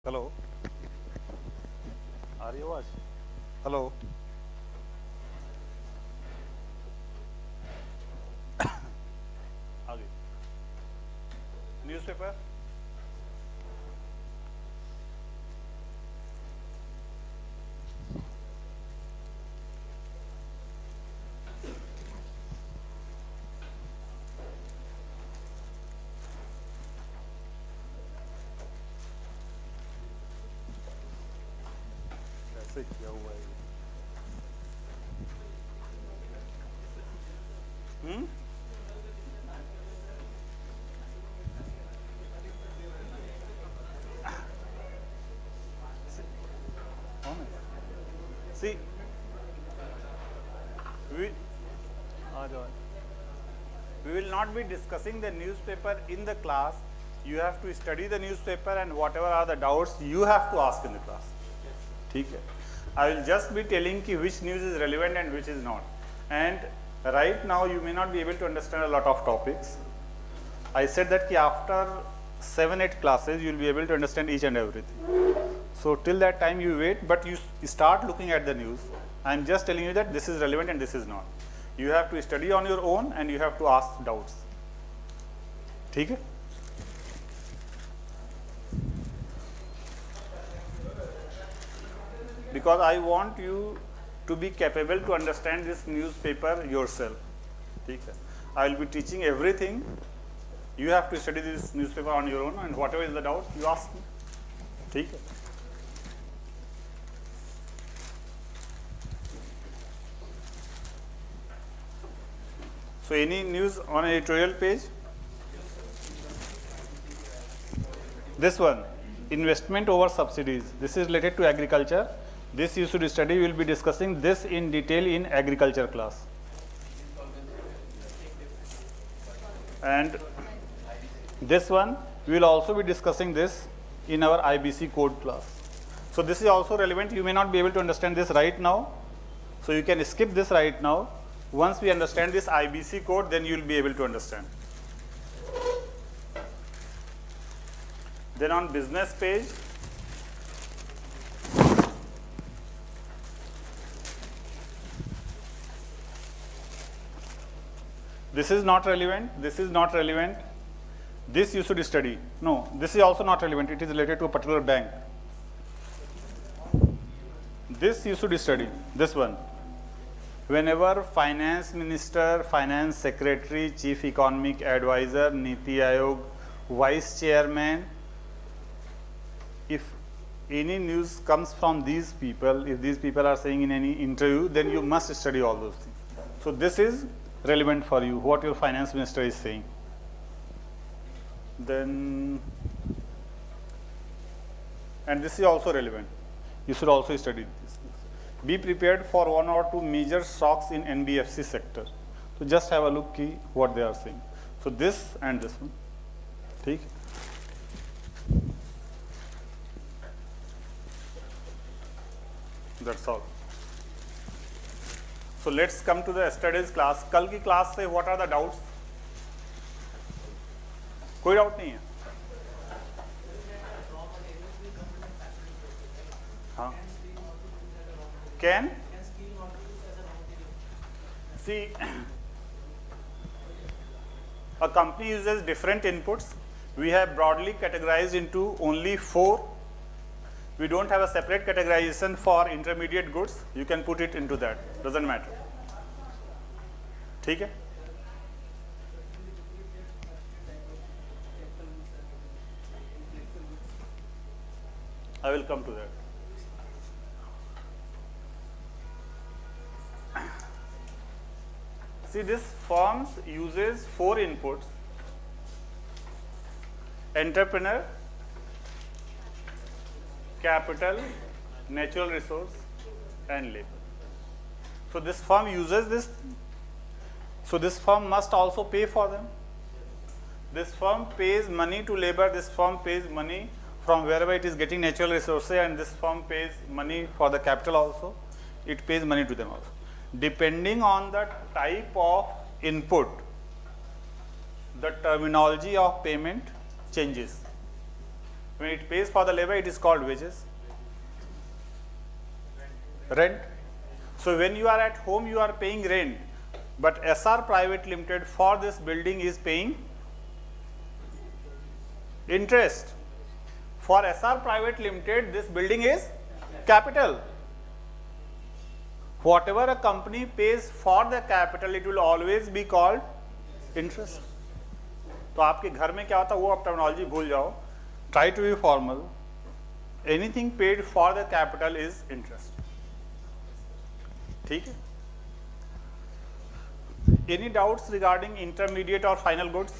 Hello, आ रही आवाज? Hello, आ गई। न्यूज़पेपर ऐसे किया हुआ है। See, we will not be discussing the newspaper in the class. You have to study the newspaper and whatever are the doubts you have to ask in the class. ठीक है? I will just be telling you which news is relevant and which is not. And right now you may not be able to understand a lot of topics. I said that after 7-8 classes you will be able to understand each and everything. So till that time you wait, but you start looking at the news. I am just telling you that this is relevant and this is not. You have to study on your own and you have to ask doubts. ठीक है? Because I want you to be capable to understand this newspaper yourself. ठीक है? I will be teaching everything. You have to study this newspaper on your own and whatever is the doubt you ask me. ठीक है? So any news on editorial page? This one, investment over subsidies. This is related to agriculture. This you should study. We will be discussing this in detail in agriculture class. And this one, we will also be discussing this in our IBC code class. So this is also relevant. You may not be able to understand this right now. So you can skip this right now. Once we understand this IBC code, then you will be able to understand. Then on business page, this is not relevant, this is not relevant. This you should study. No, this is also not relevant. It is related to a particular bank. This you should study, this one. Whenever finance minister, finance secretary, chief economic advisor, Niti Aayog, vice chairman, if any news comes from these people, if these people are saying in any interview, then you must study all those things. So this is relevant for you, what your finance minister is saying. Then, and this is also relevant. You should also study this. Be prepared for 1 or 2 major shocks in NBFC sector. So just have a look key what they are saying. So this and this one. ठीक? That's all. So let's come to the yesterday's class. कल की class से what are the doubts? कोई doubt नहीं है? हाँ. Can? See, a company uses different inputs. We have broadly categorized into only 4. We don't have a separate categorization for intermediate goods. You can put it into that. Doesn't matter. ठीक है? I will come to that. See, this forms uses 4 inputs: entrepreneur, capital, natural resource, and labor. So this firm uses this. So this firm must also pay for them. This firm pays money to labor. This firm pays money from wherever it is getting natural resources, and this firm pays money for the capital also. It pays money to them also. Depending on the type of input, the terminology of payment changes. When it pays for the labor, it is called wages. Rent. So when you are at home, you are paying rent, but SR Private Limited for this building is paying interest. For SR Private Limited, this building is capital. Whatever a company pays for the capital, it will always be called interest. तो आपके घर में क्या होता है वो आप terminology भूल जाओ. Try to be formal. Anything paid for the capital is interest. ठीक है? Any doubts regarding intermediate or final goods?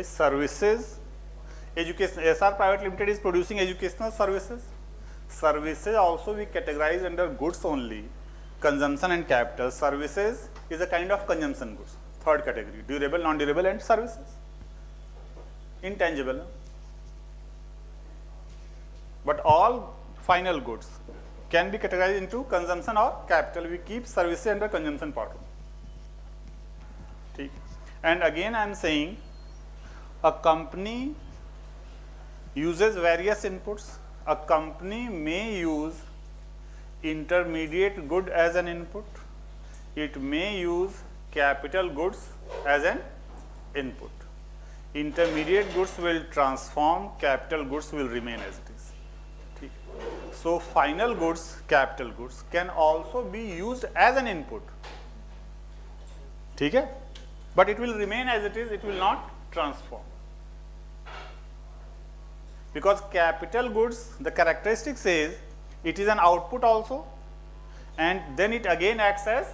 Services, education. SR Private Limited is producing educational services. Services also we categorize under goods only, consumption and capital. Services is a kind of consumption goods. Third category, durable, non-durable and services. Intangible. But all final goods can be categorized into consumption or capital. We keep services under consumption part. And again I am saying, a company uses various inputs. A company may use intermediate good as an input. It may use capital goods as an input. Intermediate goods will transform, capital goods will remain as it is. So final goods, capital goods can also be used as an input. Okay? But it will remain as it is, it will not transform. Because capital goods, the characteristic says it is an output also, and then it again acts as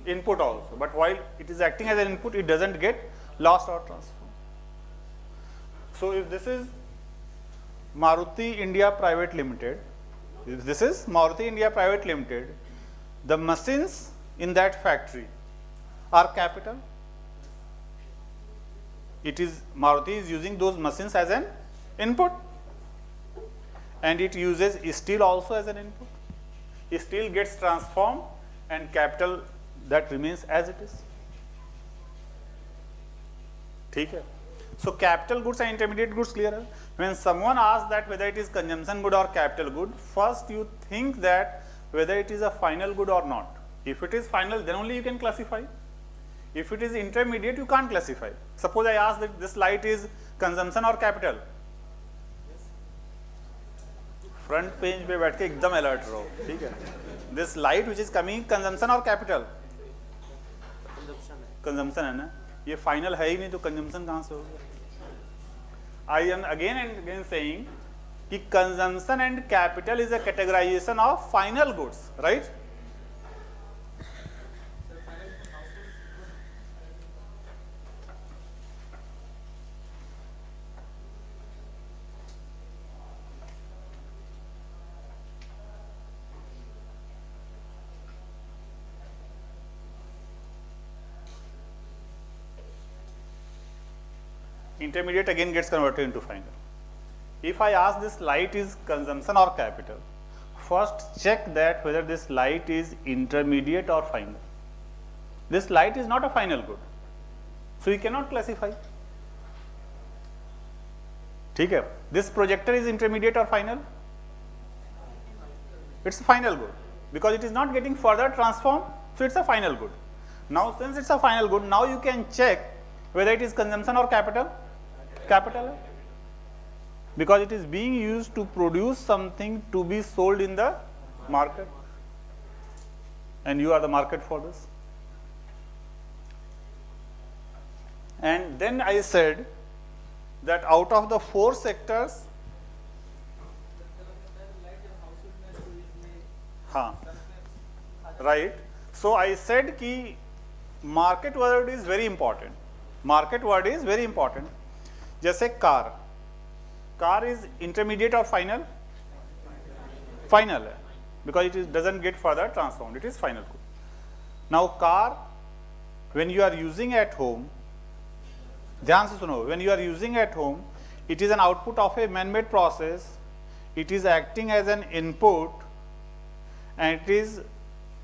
input also. But while it is acting as an input, it doesn't get lost or transformed. So if this is Maruti India Private Limited, if this is Maruti India Private Limited, the machines in that factory are capital. It is Maruti is using those machines as an input. And it uses steel also as an input. Steel gets transformed and capital that remains as it is. Okay? So capital goods and intermediate goods clear. When someone asks that whether it is consumption good or capital good, first you think that whether it is a final good or not. If it is final, then only you can classify. If it is intermediate, you can't classify. Suppose I ask that this light is consumption or capital. Front page पे बैठ के एकदम alert रहो, ठीक है. This light which is coming consumption और capital, consumption है ना, ये फाइनल है ही नहीं तो कंजम्पशन कहाँ से होगा. I am again and again saying कि consumption and capital is a categorisation of final goods, right. Intermediate again gets converted into final. If I ask this light is consumption or capital, first check that whether this light is intermediate or final. This light is not a final good, so you cannot classify. ठीक है. This projector is intermediate or final? It's a final good because it is not getting further transformed, so it's a final good. Now since it's a final good, now you can check whether it is consumption or capital. Capital, because it is being used to produce something to be sold in the market, and you are the market for this. And then I said that out of the 4 sectors, right. So I said कि market word is very important. Market word is very important. जैसे car is intermediate और final, final है because it doesn't get further transformed, it is final good. Now car, when you are using at home, ध्यान से सुनो, when you are using at home, it is an output of a man-made process, it is acting as an input, and it is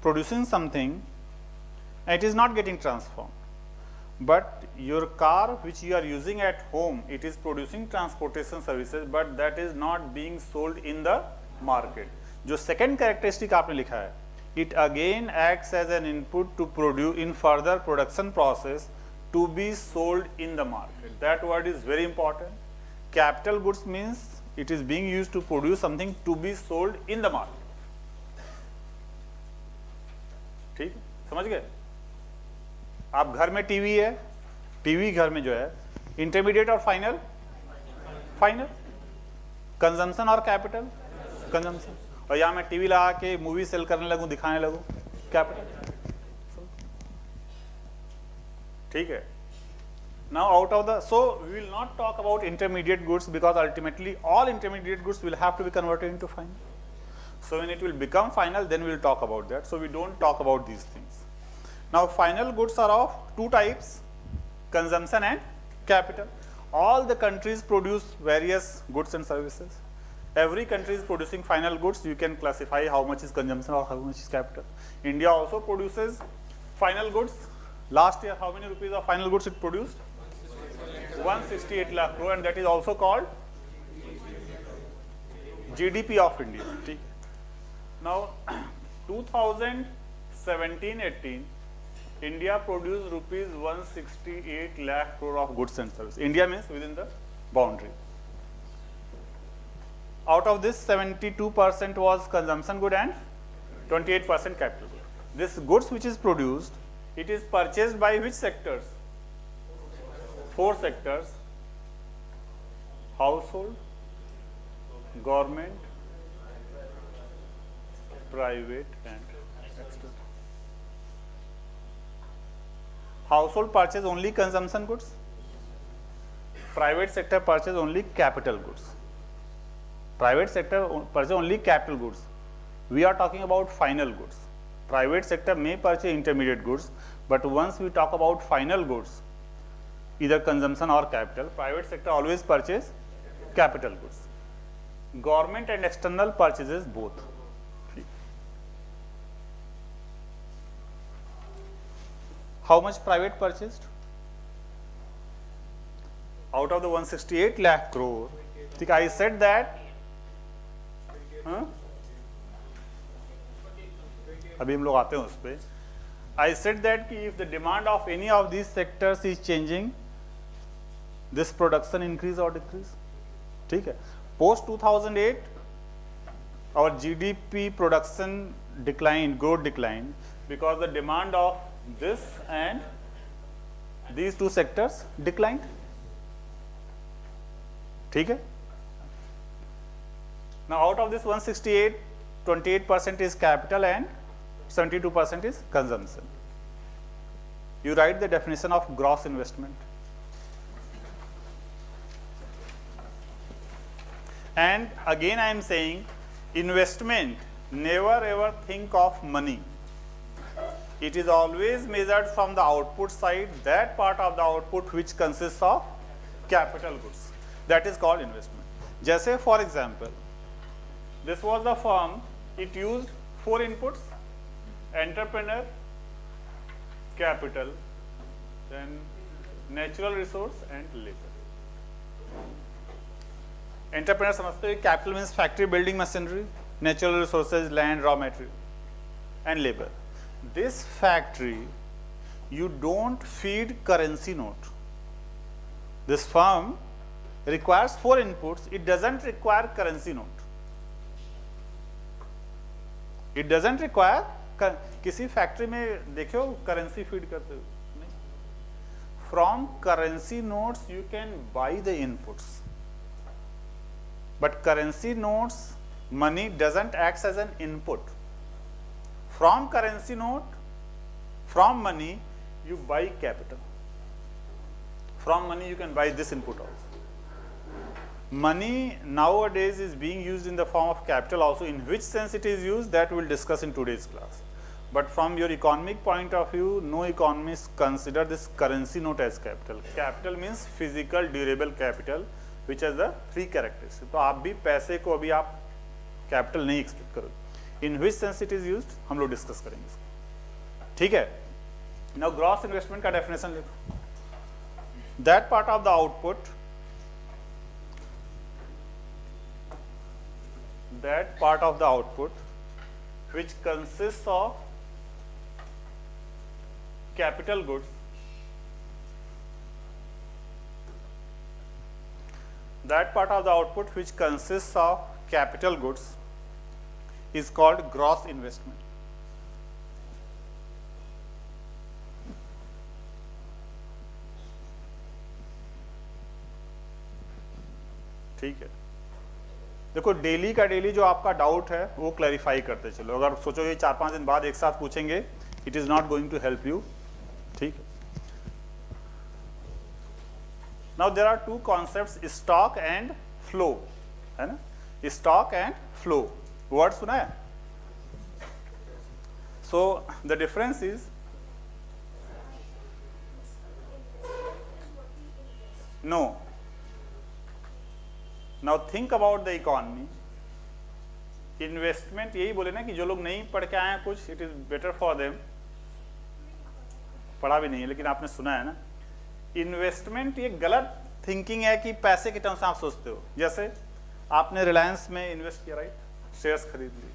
producing something and it is not getting transformed. But your car which you are using at home, it is producing transportation services, but that is not being sold in the market. जो second characteristic आपने लिखा है, it again acts as an input to produce in further production process to be sold in the market. That word is very important. Capital goods means it is being used to produce something to be sold in the market. ठीक, समझ गए? आप घर में TV है, TV घर में जो है इंटरमीडिएट और फाइनल, फाइनल कंजम्पशन और कैपिटल, कंजम्पशन. और यहाँ मैं टीवी लगा के मूवी सेल करने लगूं, दिखाने लगूं, कैपिटल. ठीक है. Now out of the, so we will not talk about intermediate goods because ultimately all intermediate goods will have to be converted into final. So when it will become final, then we will talk about that. So we don't talk about these things. Now final goods are of two types, consumption and capital. All the countries produce various goods and services. Every country is producing final goods. You can classify how much is consumption or how much is capital. India also produces final goods. Last year, how many rupees of final goods it produced? 168 lakh crore, and that is also called GDP of India. Now, 2017-18, India produced rupees 168 lakh crore of goods and services. India means within the boundary. Out of this, 72% was consumption good and 28% capital good. This goods which is produced, it is purchased by which sectors? 4 sectors: household, government, private and external. Household purchase only consumption goods. Private sector purchase only capital goods. Private sector purchase only capital goods. We are talking about final goods. Private sector may purchase intermediate goods, but once we talk about final goods, either consumption or capital, private sector always purchase capital goods. Government and external purchases both. How much private purchased? Out of the 168 lakh crore, I said that, अभी हम लोग आते हैं उस पे. I said that if the demand of any of these sectors is changing, this production increase or decrease. ठीक है. Post 2008, our GDP production declined, growth declined, because the demand of this and these two sectors declined. ठीक है. Now out of this 168, 28% is capital and 72% is consumption. You write the definition of gross investment. And again I am saying, investment, never ever think of money. It is always measured from the output side, that part of the output which consists of capital goods. That is called investment. जैसे for example, this was the firm, it used 4 inputs: entrepreneur, capital, then natural resource and labor. Entrepreneur समझते हो, capital means factory, building, machinery, natural resources, land, raw material, and labor. This factory, you don't feed currency note. This firm requires 4 inputs, it doesn't require currency note. It doesn't require, किसी factory में देखो currency feed करते हो नहीं. From currency notes you can buy the inputs, but currency notes, money doesn't act as an input. From currency note, from money you buy capital. From money you can buy this input also. Money nowadays is being used in the form of capital also. In which sense it is used, that we will discuss in today's class. But from your economic point of view, no economists consider this currency note as capital. Capital means physical durable capital, which has the 3 characteristics. तो आप भी पैसे को अभी आप capital नहीं expect करोगे. इन विच sense it is used हम लोग डिस्कस करेंगे इसको, ठीक है। नाउ ग्रॉस इन्वेस्टमेंट का डेफिनेशन लिखो, that part of the output, that part of the output which consists of capital goods, that part of the output which consists of capital goods is called gross investment. ठीक है, देखो daily का daily जो आपका doubt है वो clarify करते चलो। अगर सोचोगे 4-5 दिन बाद एक साथ पूछेंगे, it is not going to help you, ठीक है। Now there are two concepts, stock and flow, है ना, स्टॉक एंड फ्लो, वर्ड सुना है? So the difference is, no, now think about the economy. Investment यही बोले ना कि जो लोग नहीं पढ़ के आए हैं कुछ, it is better for them, पढ़ा भी नहीं है लेकिन आपने सुना है ना। इन्वेस्टमेंट ये गलत थिंकिंग है कि पैसे के टर्म्स आप सोचते हो। जैसे आपने रिलायंस में इन्वेस्ट किया, राइट, शेयर्स खरीद लिए,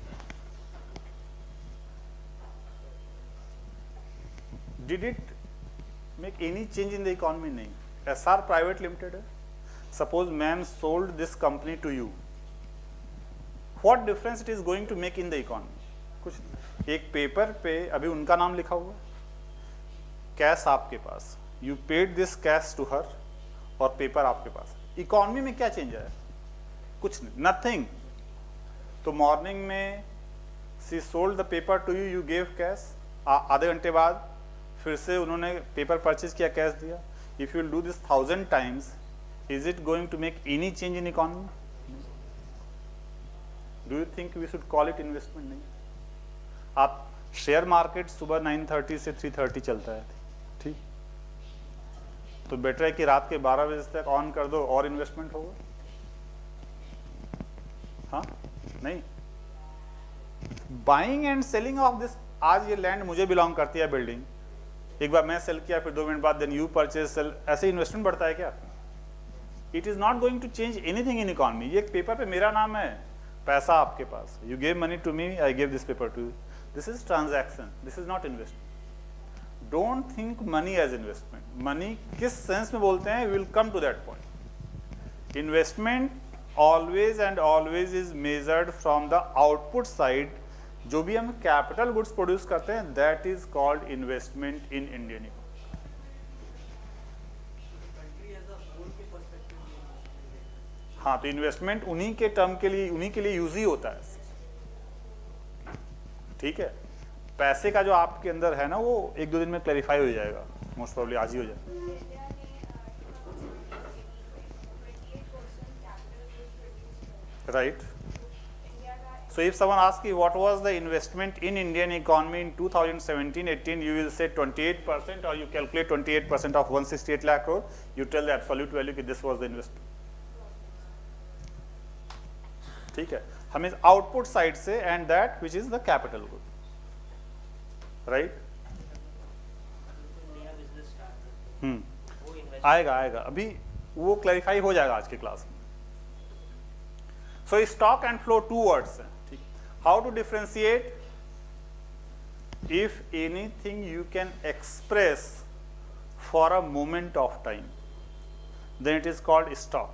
did it make any change in the economy? नहीं। एसआर प्राइवेट लिमिटेड है, suppose ma'am sold this company to you, what difference it is going to make in the economy? कुछ नहीं। एक paper पे अभी उनका नाम लिखा हुआ, कैश आपके पास, you paid this cash to her, और पेपर आपके पास। इकोनॉमी में क्या चेंज आया? कुछ नहीं, नथिंग। तो मॉर्निंग में she sold the paper to you, you gave cash, आधे घंटे बाद फिर से उन्होंने पेपर परचेज किया, कैश दिया। If you will do this 1000 times, is it going to make any change in economy? Do you think we should call it investment? नहीं। आप शेयर मार्केट सुबह 9:30 से 3:30 चलता है, ठीक, तो बेटर है कि रात के 12 बजे तक ऑन कर दो और इन्वेस्टमेंट होगा। हाँ, नहीं, buying and selling of this, आज ये लैंड मुझे बिलोंग करती है, बिल्डिंग, एक बार मैं सेल किया, फिर 2 मिनट बाद देन यू परचेज सेल, ऐसे इन्वेस्टमेंट बढ़ता है क्या? It is not going to change anything in economy. ये एक पेपर पे मेरा नाम है, पैसा आपके पास, you gave money to me, I gave this paper to you, this is transaction, this is not investment. Don't think money as investment. Money किस सेंस में बोलते हैं, will come to that point. Investment always and always is measured from the output side. जो भी हम capital goods produce करते हैं, that is called investment in Indian economy. हाँ, तो इन्वेस्टमेंट उन्हीं के टर्म के लिए, उन्हीं के लिए यूज ही होता है, ठीक है। पैसे का जो आपके अंदर है ना, वो 1-2 दिन में क्लैरिफाई हो जाएगा, मोस्ट प्रोबेबली आज ही हो जाएगा, right. So if someone asks you what was the investment in Indian economy in 2017-18, you will say 28%, or you calculate 28% of 168 lakh crore, you tell the absolute value कि this was the investment, ठीक है। हमें output side से, and that which is the capital good, right. आएगा, अभी वो clarify हो जाएगा आज के क्लास में। So stock and flow 2 words हैं, ठीक। How to differentiate? If anything you can express for a moment of time, then it is called stock,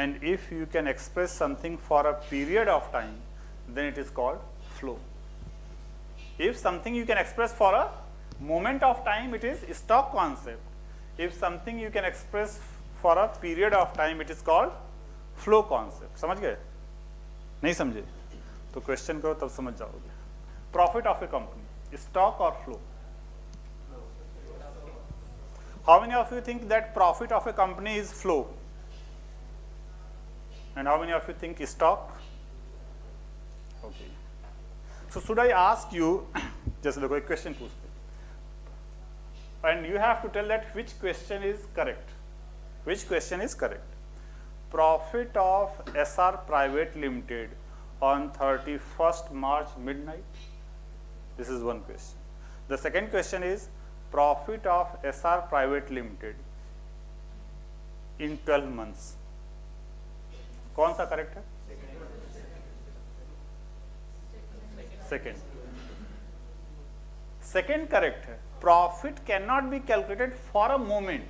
and if you can express something for a period of time, then it is called flow. If something you can express for a moment of time, it is stock concept. If something you can express for a period of time, it is called flow concept. समझ गए? नहीं समझे तो question करो, तब समझ जाओगे। Profit of a company, stock और flow? How many of you think that profit of a company is flow? And how many of you think stock? Okay. So should I ask you, just देखो एक question पूछते, and you have to tell that which question is correct. Which question is correct? Profit of SR Private Limited on 31st March midnight? This is one question. The second question is profit of SR Private Limited in 12 months. कौन सा correct है? Second. Second correct है. Profit can not be calculated for a moment.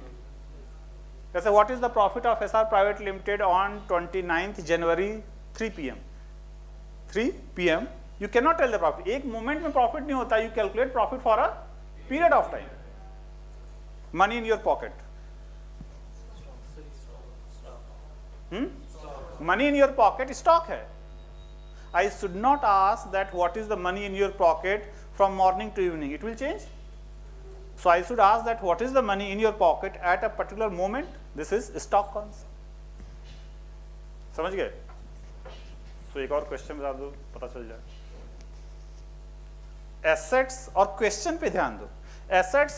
जैसे what is the profit of SR private limited on 29th January 3 PM. 3 PM you cannot tell the profit. एक moment में profit नहीं होता. You calculate profit for a period of time. Money in your pocket. Money in your pocket stock है. I should not ask that what is the money in your pocket from morning to evening. It will change. So I should ask that what is the money in your pocket at a particular moment. This is stock concept. समझ गए? तो एक और question बता दो, पता चल जाए. एसेट्स और क्वेश्चन पे ध्यान दो. Assets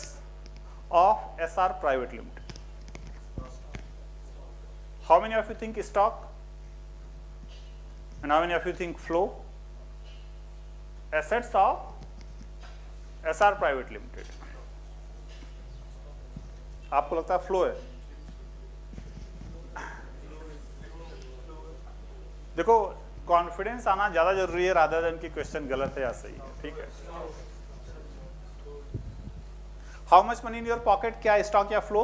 of SR private limited. How many of you think stock and how many of you think flow? Assets of SR Private Limited. आपको लगता है फ्लो है? देखो कॉन्फिडेंस आना ज्यादा जरूरी है रादर देन कि क्वेश्चन गलत है या सही है. ठीक है. How much money in your pocket क्या स्टॉक या flow?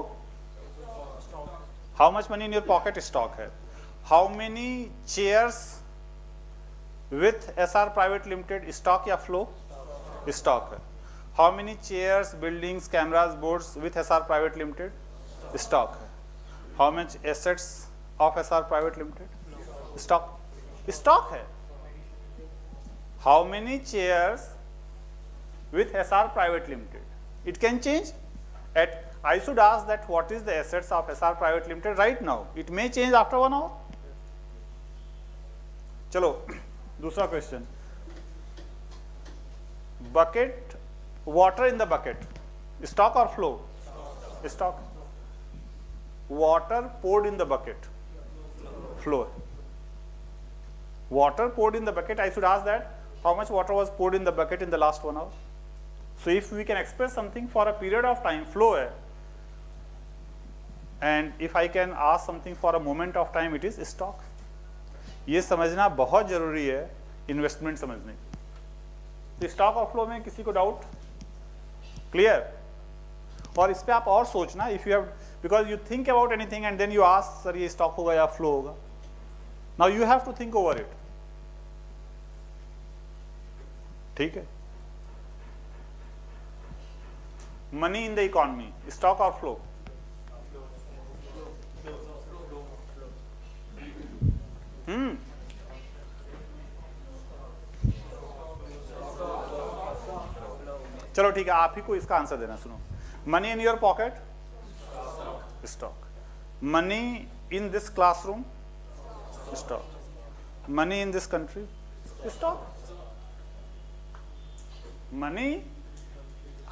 How much money in your pocket stock है. How many chairs with SR Private Limited stock या flow? Stock है. How many chairs, buildings, cameras, boards with SR Private Limited? Stock है. How much assets of SR Private Limited? Stock. Stock है. How many chairs with SR Private Limited? It can change. I should ask that what is the assets of SR Private Limited right now. It may change after 1 hour. चलो दूसरा question. Bucket, water in the bucket, stock और flow? Stock. Water poured in the bucket, flow. Water poured in the bucket, I should ask that how much water was poured in the bucket in the last 1 hour. So if we can express something for a period of time, flow है. And if I can ask something for a moment of time, it is stock. ये समझना बहुत जरूरी है investment समझने. तो stock और flow में किसी को डाउट? क्लियर? और इस पे आप और सोचना. If you have, because you think about anything and then you ask sir ये स्टॉक होगा या फ्लो होगा. Now you have to think over it. ठीक है. Money in the economy, stock और फ्लो? चलो ठीक है, आप ही को इसका आंसर देना. सुनो. Money in your pocket? Stock. Money in this classroom? Stock. Money in this country? Stock. Money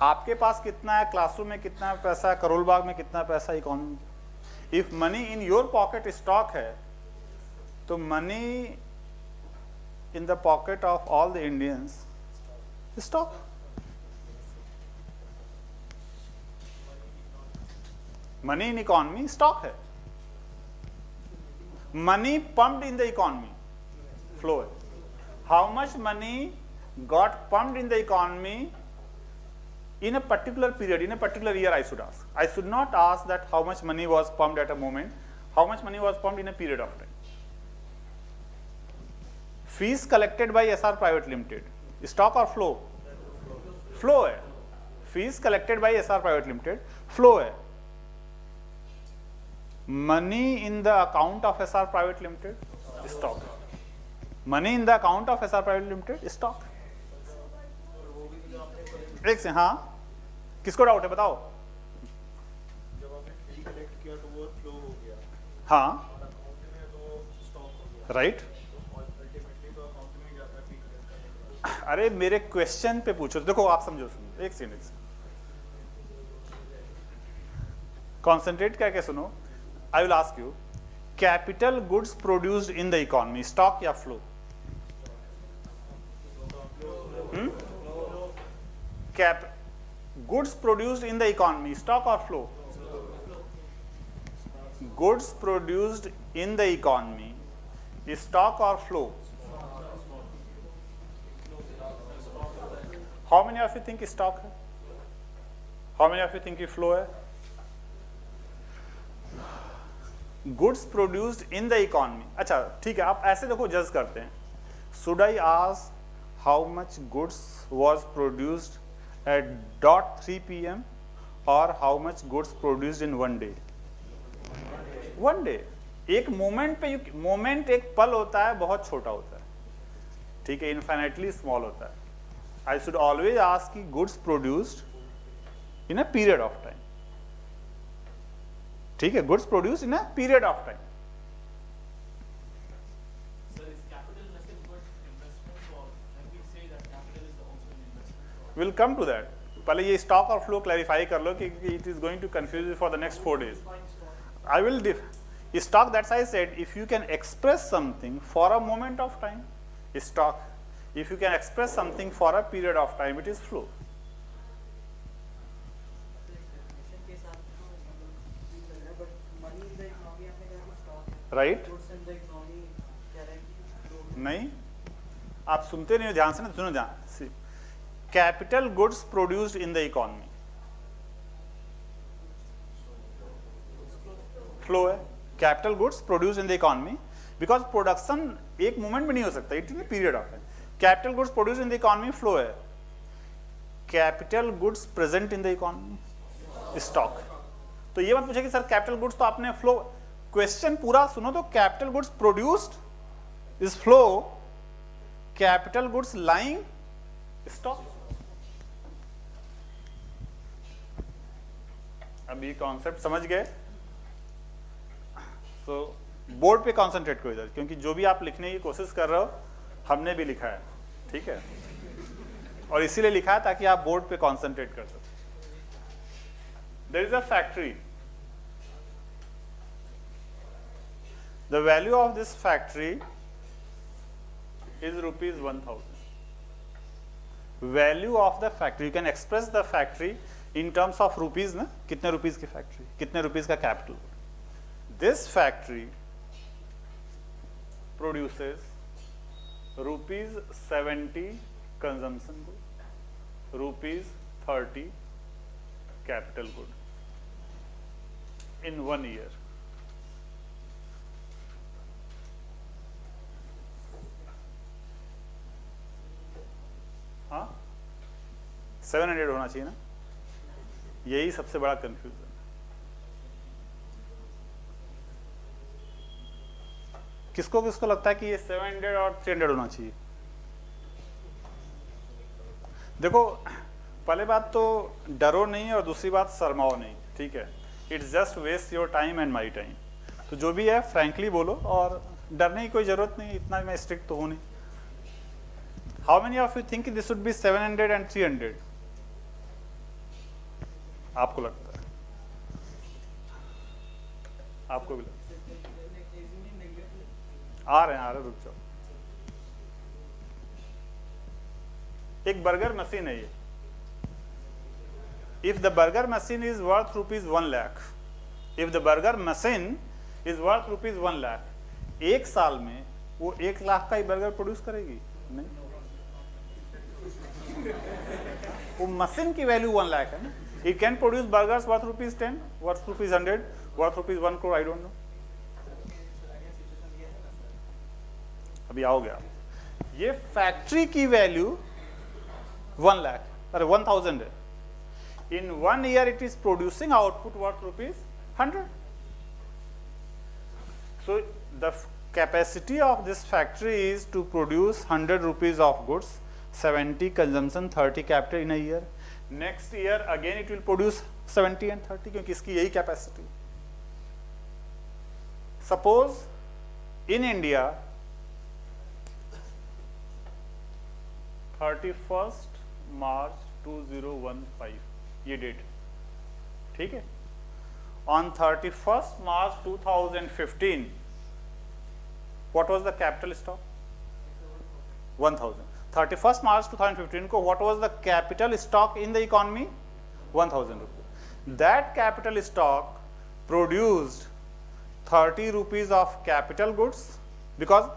आपके पास कितना है, क्लासरूम में कितना पैसा है, करोल बाग में कितना पैसा, economy. If money in your pocket stock है तो money in the pocket of all the Indians stock. Money in economy stock है. Money pumped in the economy flow है. How much money got pumped in the economy in a particular period, in a particular year, I should ask. I should not ask that how much money was pumped at a moment, how much money was pumped in a period of time. Fees collected by SR Private Limited, stock or flow? Flow है. Fees collected by SR Private Limited, flow है. Money in the account of SR Private Limited, stock. Money in the account of SR Private Limited, stock. एक से. हाँ, किसको doubt है बताओ? जब आपने फी कलेक्ट किया तो वो फ्लो हो गया. हाँ, अकाउंट में तो स्टॉक हो गया. राइट. तो अल्टीमेटली तो अकाउंट में जाता है फी कलेक्ट करने. अरे मेरे क्वेश्चन पे पूछो. देखो आप समझो, सुनो एक सेकंड, कॉन्सेंट्रेट करके सुनो. I will ask you, capital goods produced in the economy, stock या flow? Goods produced in the economy, stock or flow? Goods produced in the economy is stock or flow? How many of you think stock है? How many of you think flow है? Goods produced in the economy. अच्छा ठीक है, आप ऐसे देखो जज करते हैं. Should I ask how much goods was produced at .3 p.m. or how much goods produced in one day? One day. एक मोमेंट पे मोमेंट एक पल होता है, बहुत छोटा होता है, ठीक है, इनफाइनाइटली स्मॉल होता है. I should always ask कि goods produced in a period of time. ठीक है, goods produced in a period of time. Sir, is capital nothing but investment, or can we say that capital is also an investment? We'll come to that. पहले ये stock और flow clarify कर लो कि it is going to confuse you for the next 4 days. I will stock, that's I said, if you can express something for a moment of time, is stock. If you can express something for a period of time, it is flow. Right? नहीं, आप सुनते नहीं हो ध्यान से ना, सुनो ध्यान से. Capital goods produced in the economy. Flow है. Capital goods produced in the economy because production एक मोमेंट में नहीं हो सकता, it is a period of time. Capital goods produced in the economy flow है. Capital goods present in the economy stock. तो ये मत पूछे कि सर कैपिटल गुड्स तो आपने फ्लो, क्वेश्चन पूरा सुनो तो capital goods produced is flow, capital goods lying stock. अब ये कॉन्सेप्ट समझ गए? सो बोर्ड पे कॉन्सेंट्रेट करो इधर, क्योंकि जो भी आप लिखने की कोशिश कर रहे हो हमने भी लिखा है, ठीक है, और इसीलिए लिखा है ताकि आप बोर्ड पे कॉन्सेंट्रेट कर सको. There is a factory. The value of this factory is rupees 1000. Value of the factory, you can express the factory in terms of rupees ना, कितने रुपीस की फैक्ट्री, कितने रुपीस का capital. This factory produces rupees 70 consumption good, rupees 30 capital good in 1 year. हाँ, 700 होना चाहिए ना, यही सबसे बड़ा कंफ्यूजन. किसको किसको लगता है कि ये 700 और 300 होना चाहिए? देखो, पहले बात तो डरो नहीं और दूसरी बात शर्माओ नहीं, ठीक है. It's just waste your time and my time. तो जो भी है फ्रैंकली बोलो और डरने की कोई जरूरत नहीं, इतना मैं स्ट्रिक्ट तो हूँ नहीं. How many of you think this would be 700 and 300? आपको लगता है? आपको भी लगता है? आ रहे हैं, रुक जाओ. एक बर्गर मशीन है ये. If the burger machine is worth rupees 1 lakh, if the burger machine is worth rupees 1 lakh, एक साल में वो 1 लाख का ही बर्गर प्रोड्यूस करेगी? नहीं, वो मशीन की वैल्यू 1 लाख है ना. It can produce burgers worth rupees 10, worth rupees 100, worth rupees 1 crore, I don't know. अभी आओगे आप. ये फैक्ट्री की वैल्यू 1 लाख, अरे 1000 है. In 1 year it is producing output worth rupees 100. So the capacity of this factory is to produce 100 rupees of goods, 70 consumption, 30 capital in a year. Next year again it will produce 70 and 30 क्योंकि इसकी यही capacity. Suppose in India 31st March 2015 ये date, ठीक है. On 31st March 2015 what was the capital stock? 1000. 31st March 2015 को what was the capital stock in the economy? 1000 rupees. That capital stock produced 30 rupees of capital goods, because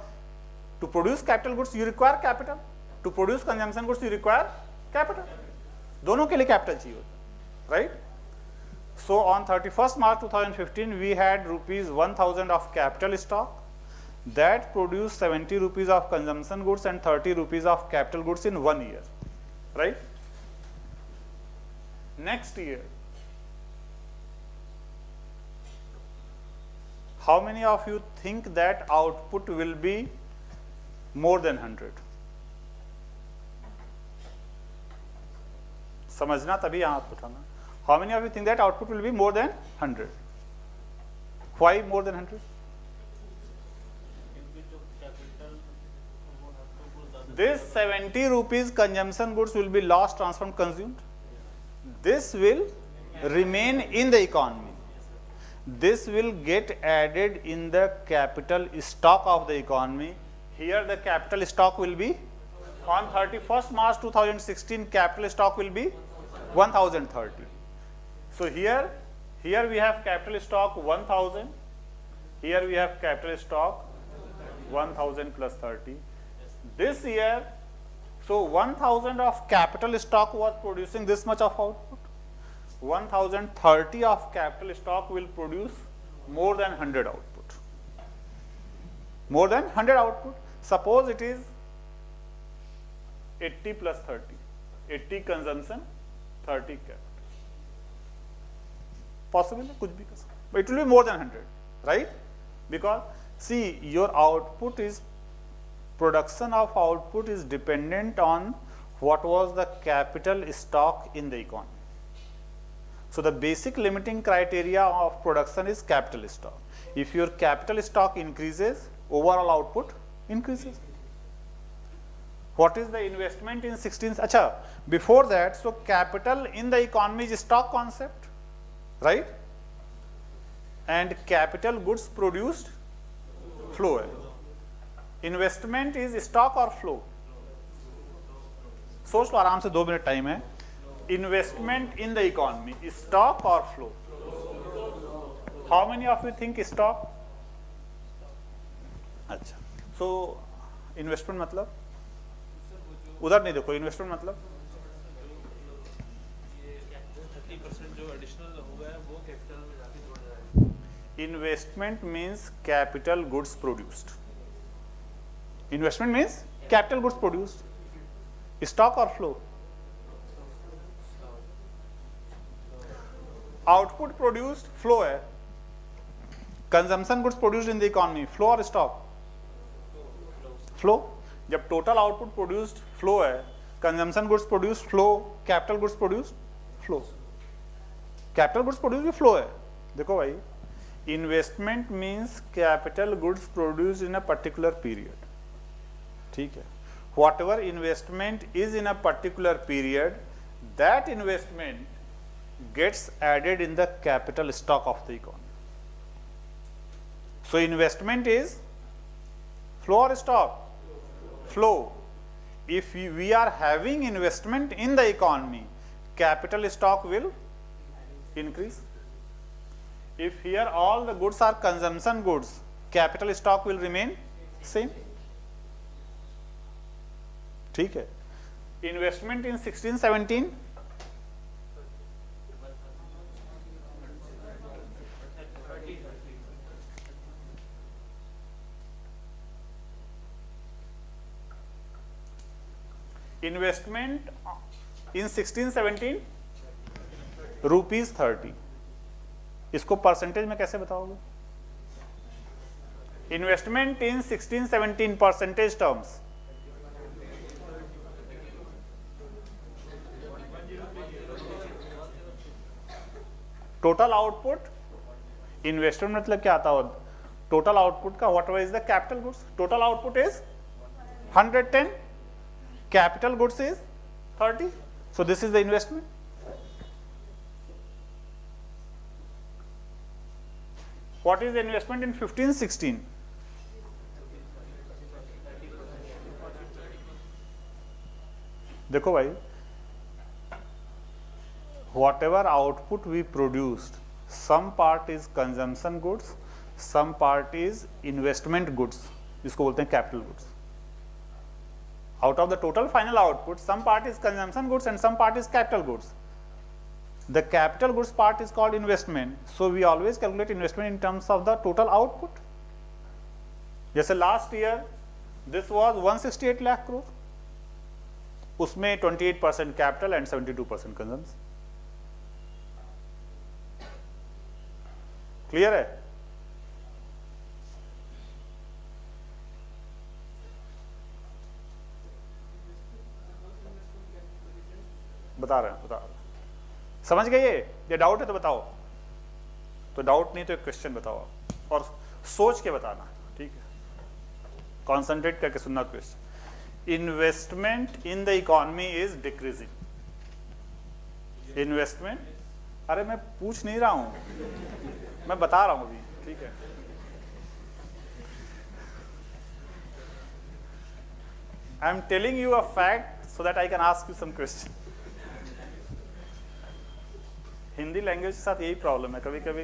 to produce capital goods you require capital, to produce consumption goods you require capital. दोनों के लिए capital चाहिए होता है, right? So on 31st March 2015 we had rupees 1000 of capital stock that produced 70 rupees of consumption goods and 30 rupees of capital goods in 1 year, right? Next year, how many of you think that output will be more than 100? समझना तभी हाथ उठाना. How many of you think that output will be more than 100? Why more than 100? This 70 rupees consumption goods will be lost, transformed, consumed. This will remain in the economy. This will get added in the capital stock of the economy. Here the capital stock will be, on 31st March 2016, capital stock will be 1030. So here we have capital stock 1000. Here we have capital stock 1000 plus 30. This year, so 1000 of capital stock was producing this much of output. 1030 of capital stock will produce more than 100 output. More than 100 output. Suppose it is 80 plus 30. 80 consumption, 30 capital. Possible, कुछ भी कर सकते, but it will be more than 100, right? Because see, your output is, production of output is dependent on what was the capital stock in the economy. So the basic limiting criteria of production is capital stock. If your capital stock increases, overall output increases. What is the investment in 16? Acha, before that, so capital in the economy is stock concept, right? And capital goods produced flow है. Investment is stock or flow? सोच लो आराम से, 2 minute time है. Investment in the economy is stock or flow? How many of you think stock? अच्छा, so investment मतलब उधर नहीं देखो, investment मतलब 30% जो additional हुआ है वो capital में जाके जोड़ रहा है. Investment means capital goods produced. Investment means capital goods produced. Stock or flow? Output produced flow है. Consumption goods produced in the economy, flow or stock? Flow. जब total output produced flow है, consumption goods produced flow, capital goods produced flow. Capital goods produced भी flow है. देखो भाई, investment means capital goods produced in a particular period. ठीक है. Whatever investment is in a particular period, that investment gets added in the capital stock of the economy. So investment is flow or stock? Flow. If we are having investment in the economy, capital stock will increase. If here all the goods are consumption goods, capital stock will remain same. ठीक है. Investment in 16-17, investment in 16-17 rupees 30. इसको percentage में कैसे बताओगे? Investment in 16-17 percentage terms. Total output, investment मतलब क्या आता है? Total output का whatever is the capital goods. Total output is 110. Capital goods is 30. So this is the investment. What is the investment in 15-16? देखो भाई, whatever output we produced, some part is consumption goods, some part is investment goods, जिसको बोलते हैं capital goods. Out of the total final output, some part is consumption goods and some part is capital goods. The capital goods part is called investment, so we always calculate investment in terms of the total output. जैसे last year this was 168 lakh crore, उसमें 28% capital and 72% consumption. Clear है? बता रहे हैं, समझ गए? ये doubt है तो बताओ, तो डाउट नहीं तो एक क्वेश्चन बताओ आप, और सोच के बताना, ठीक है? कॉन्सेंट्रेट करके सुनना question. Investment in the economy is decreasing. Investment, अरे मैं पूछ नहीं रहा हूं, मैं बता रहा हूं अभी, ठीक है? I am telling you a fact so that I can ask you some question. Hindi language के साथ यही प्रॉब्लम है, कभी कभी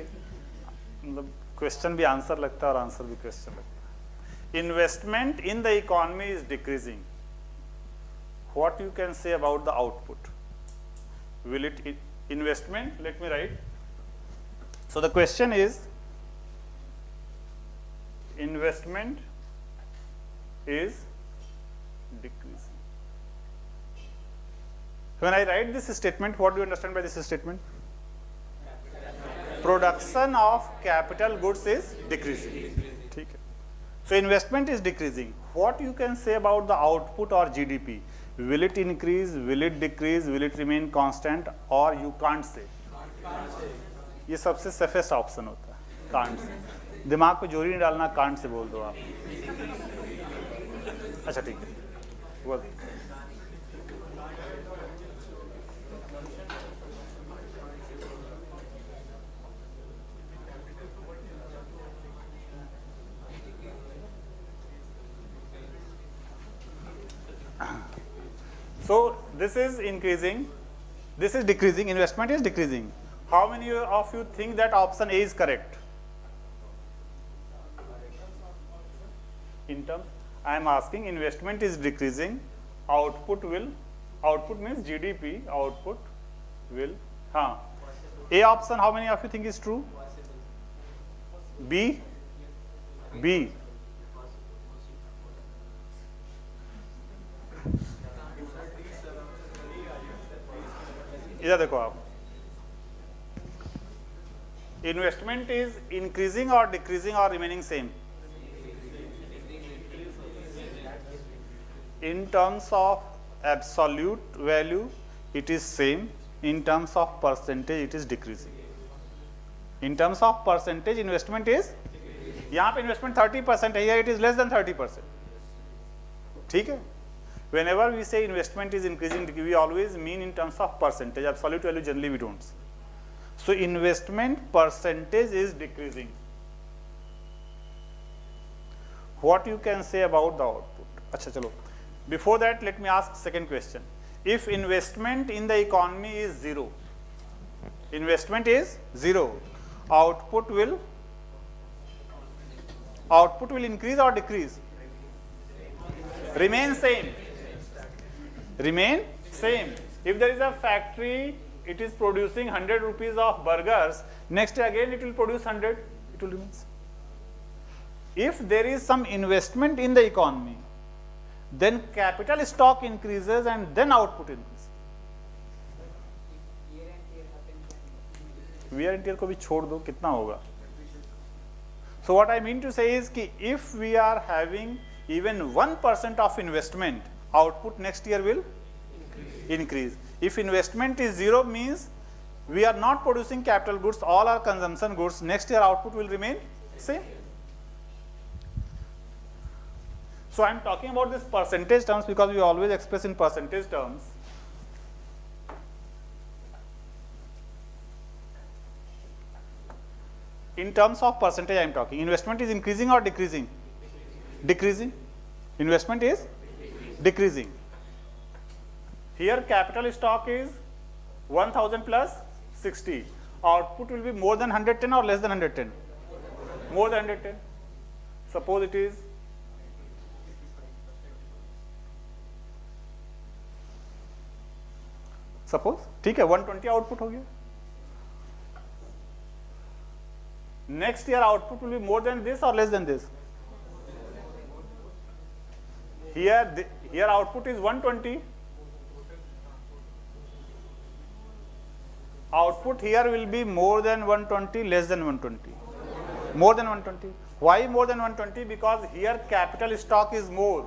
मतलब क्वेश्चन भी आंसर लगता है और आंसर भी क्वेश्चन लगता है. Investment in the economy is decreasing. What you can say about the output? Will it investment, let me write. So the question is, investment is decreasing. When I write this statement, what do you understand by this statement? Production of capital goods is decreasing. ठीक है. So investment is decreasing. What you can say about the output or GDP? Will it increase? Will it decrease? Will it remain constant? Or you can't say? ये सबसे safest option होता है, can't say. दिमाग पे जोरी नहीं डालना, can't say बोल दो आप. अच्छा ठीक है, बोल. So this is increasing, this is decreasing, investment is decreasing. How many of you think that option A is correct? In terms, I am asking, investment is decreasing, output means GDP, output will, A option, how many of you think is true? B? इधर देखो आप, investment is increasing और decreasing और remaining same. In terms of absolute value it is same, in terms of percentage it is decreasing. In terms of percentage investment is, यहाँ पे investment 30% है, here it is less than 30%. ठीक है? Whenever we say investment is increasing, we always mean in terms of percentage. Absolute value generally we don't. So investment percentage is decreasing. What you can say about the output? अच्छा चलो. Before that, let me ask second question. If investment in the economy is zero, investment is zero, output will increase or decrease? Remain same. Remain same. If there is a factory, it is producing 100 rupees of burgers, next day again it will produce 100, it will remain. If there is some investment in the economy, then capital stock increases and then output increases. Wear and tear को भी छोड़ दो, कितना होगा? So what I mean to say is कि if we are having even 1% of investment, output next year will increase. If investment is zero, means we are not producing capital goods, all are consumption goods, next year output will remain same. So I am talking about this percentage terms because we always express in percentage terms. In terms of percentage I am talking. Investment is increasing or decreasing? Decreasing. Investment is decreasing. Here capital stock is 1000 plus 60. Output will be more than 110 or less than 110? More than 110. Suppose it is ठीक है 120 output हो गया. Next year output will be more than this or less than this? Here output is 120. Output here will be more than 120, less than 120. More than 120. Why more than 120? Because here capital stock is more.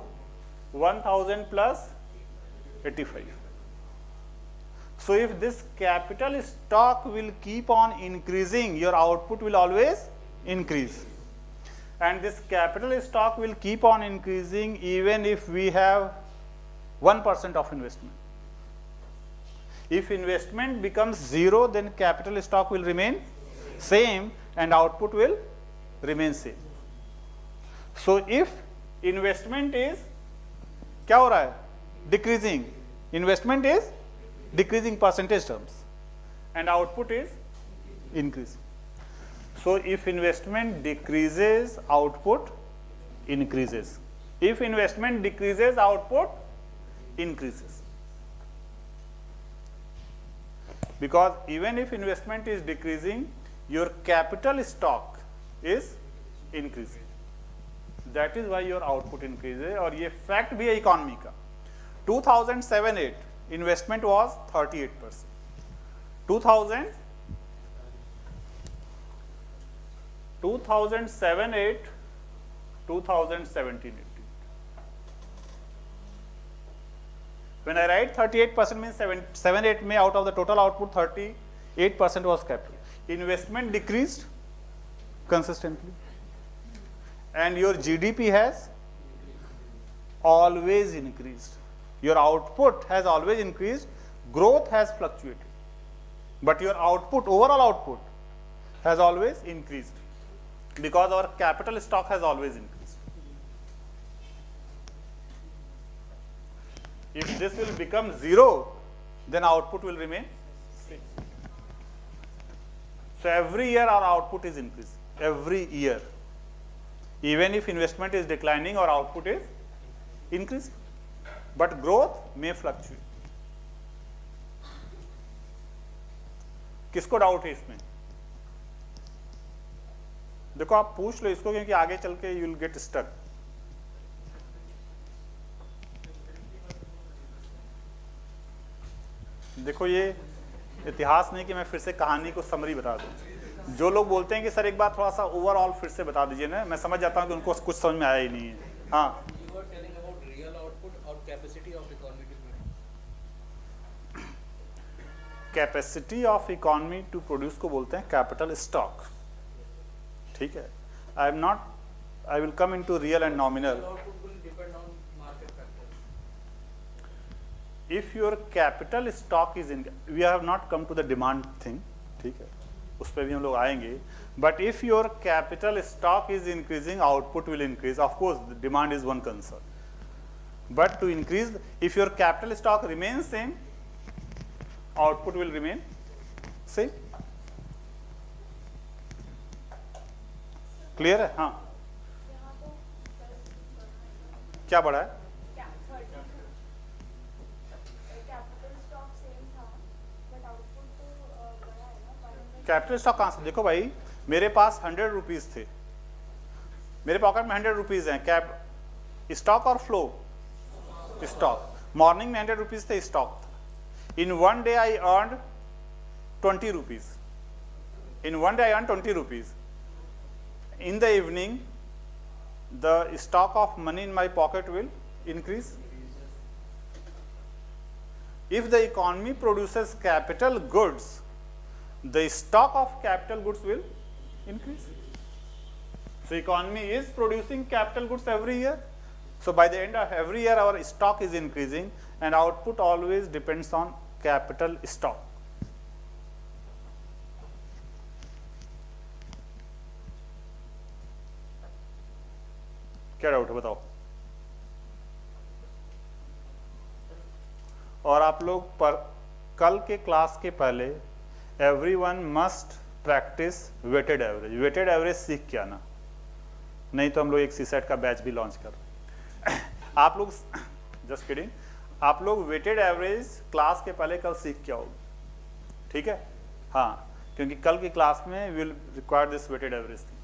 1000 plus 85. So if this capital stock will keep on increasing, your output will always increase. And this capital stock will keep on increasing even if we have 1% of investment. If investment becomes zero, then capital stock will remain same and output will remain same. So if investment is क्या हो रहा है? Decreasing. Investment is decreasing percentage terms and output is increasing. So if investment decreases, output increases. If investment decreases, output increases. Because even if investment is decreasing, your capital stock is increasing. That is why your output increases. और ये fact भी है economy का. 2007-8 investment was 38%. 2007-8, 2017-18. When I write 38% means 7-8 may out of the total output 38% was capital. Investment decreased consistently. And your GDP has always increased. Your output has always increased, growth has fluctuated. But your output, overall output, has always increased because our capital stock has always increased. If this will become zero, then output will remain same. So every year our output is increasing. Every year. Even if investment is declining, our output is increasing. But growth may fluctuate. किसको doubt है इसमें? देखो आप पूछ लो इसको क्योंकि आगे चल के यू विल गेट स्टक. देखो ये इतिहास नहीं कि मैं फिर से कहानी को समरी बता दूं. जो लोग बोलते हैं कि सर एक बार थोड़ा सा ओवरऑल फिर से बता दीजिए ना, मैं समझ जाता हूं कि उनको कुछ समझ में आया ही नहीं है. हाँ, capacity of economy to produce को बोलते हैं कैपिटल स्टॉक. ठीक है. I will come into real and nominal. If your capital stock is in, we have not come to the demand thing. ठीक है, उस पर भी हम लोग आएंगे. But if your capital stock is increasing, output will increase. Of course demand is one concern, but to increase, if your capital stock remains same, output will remain same. Clear है? हाँ, क्या बढ़ा है? कैपिटल स्टॉक कहाँ से? देखो भाई, मेरे पास 100 रुपीज थे, मेरे पॉकेट में 100 रुपीज हैं. कैप स्टॉक और फ्लो? स्टॉक. मॉर्निंग में 100 रुपीज थे, stock. In one day I earned 20 rupees. In one day I earned 20 rupees. In the evening, the stock of money in my pocket will increase. If the economy produces capital goods, the stock of capital goods will increase. So economy is producing capital goods every year. So by the end of every year our stock is increasing and output always depends on capital stock. क्या doubt है बताओ. और आप लोग पर कल के class के पहले everyone must practice weighted average. Weighted average सीख के आना, नहीं तो हम लोग एक सीसेट का बैच भी लॉन्च कर रहे हैं। आप लोग जस्ट किडिंग, आप लोग वेटेड एवरेज क्लास के पहले कल सीख के आओगे, ठीक है? हाँ, क्योंकि कल की क्लास में will require this weighted average thing.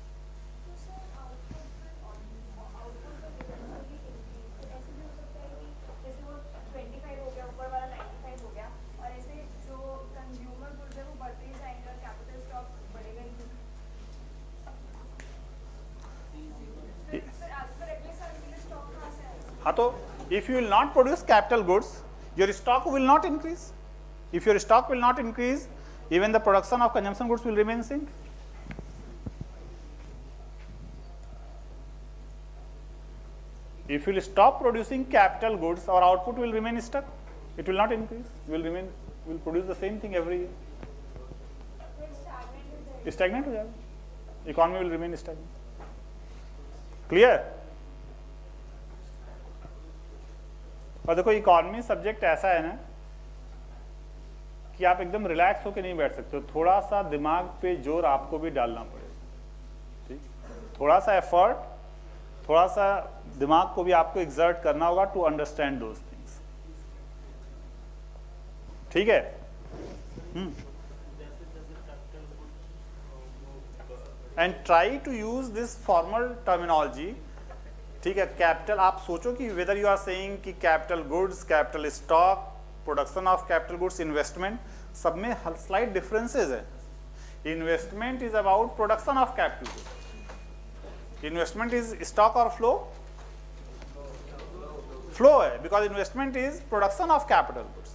हाँ, तो if you will not produce capital goods, your stock will not increase. If your stock will not increase, even the production of consumption goods will remain same. If you will stop producing capital goods, our output will remain stuck. It will not increase. Will produce the same thing every year. Stagnant हो जाएगा. Economy will remain stagnant. Clear? और देखो economy subject ऐसा है ना कि आप एकदम रिलैक्स होकर नहीं बैठ सकते हो, थोड़ा सा दिमाग पे जोर आपको भी डालना पड़ेगा, ठीक? थोड़ा सा एफर्ट, थोड़ा सा दिमाग को भी आपको एग्जर्ट करना होगा टू अंडरस्टैंड दोज थिंग्स, ठीक है? And try to use this formal terminology, ठीक है? कैपिटल, आप सोचो कि वेदर यू आर सेइंग कि capital goods, capital stock, production of capital goods, investment, सब में स्लाइट डिफरेंसेस है। Investment is about production of capital goods, investment is stock और फ्लो, फ्लो है, because investment is production of capital goods,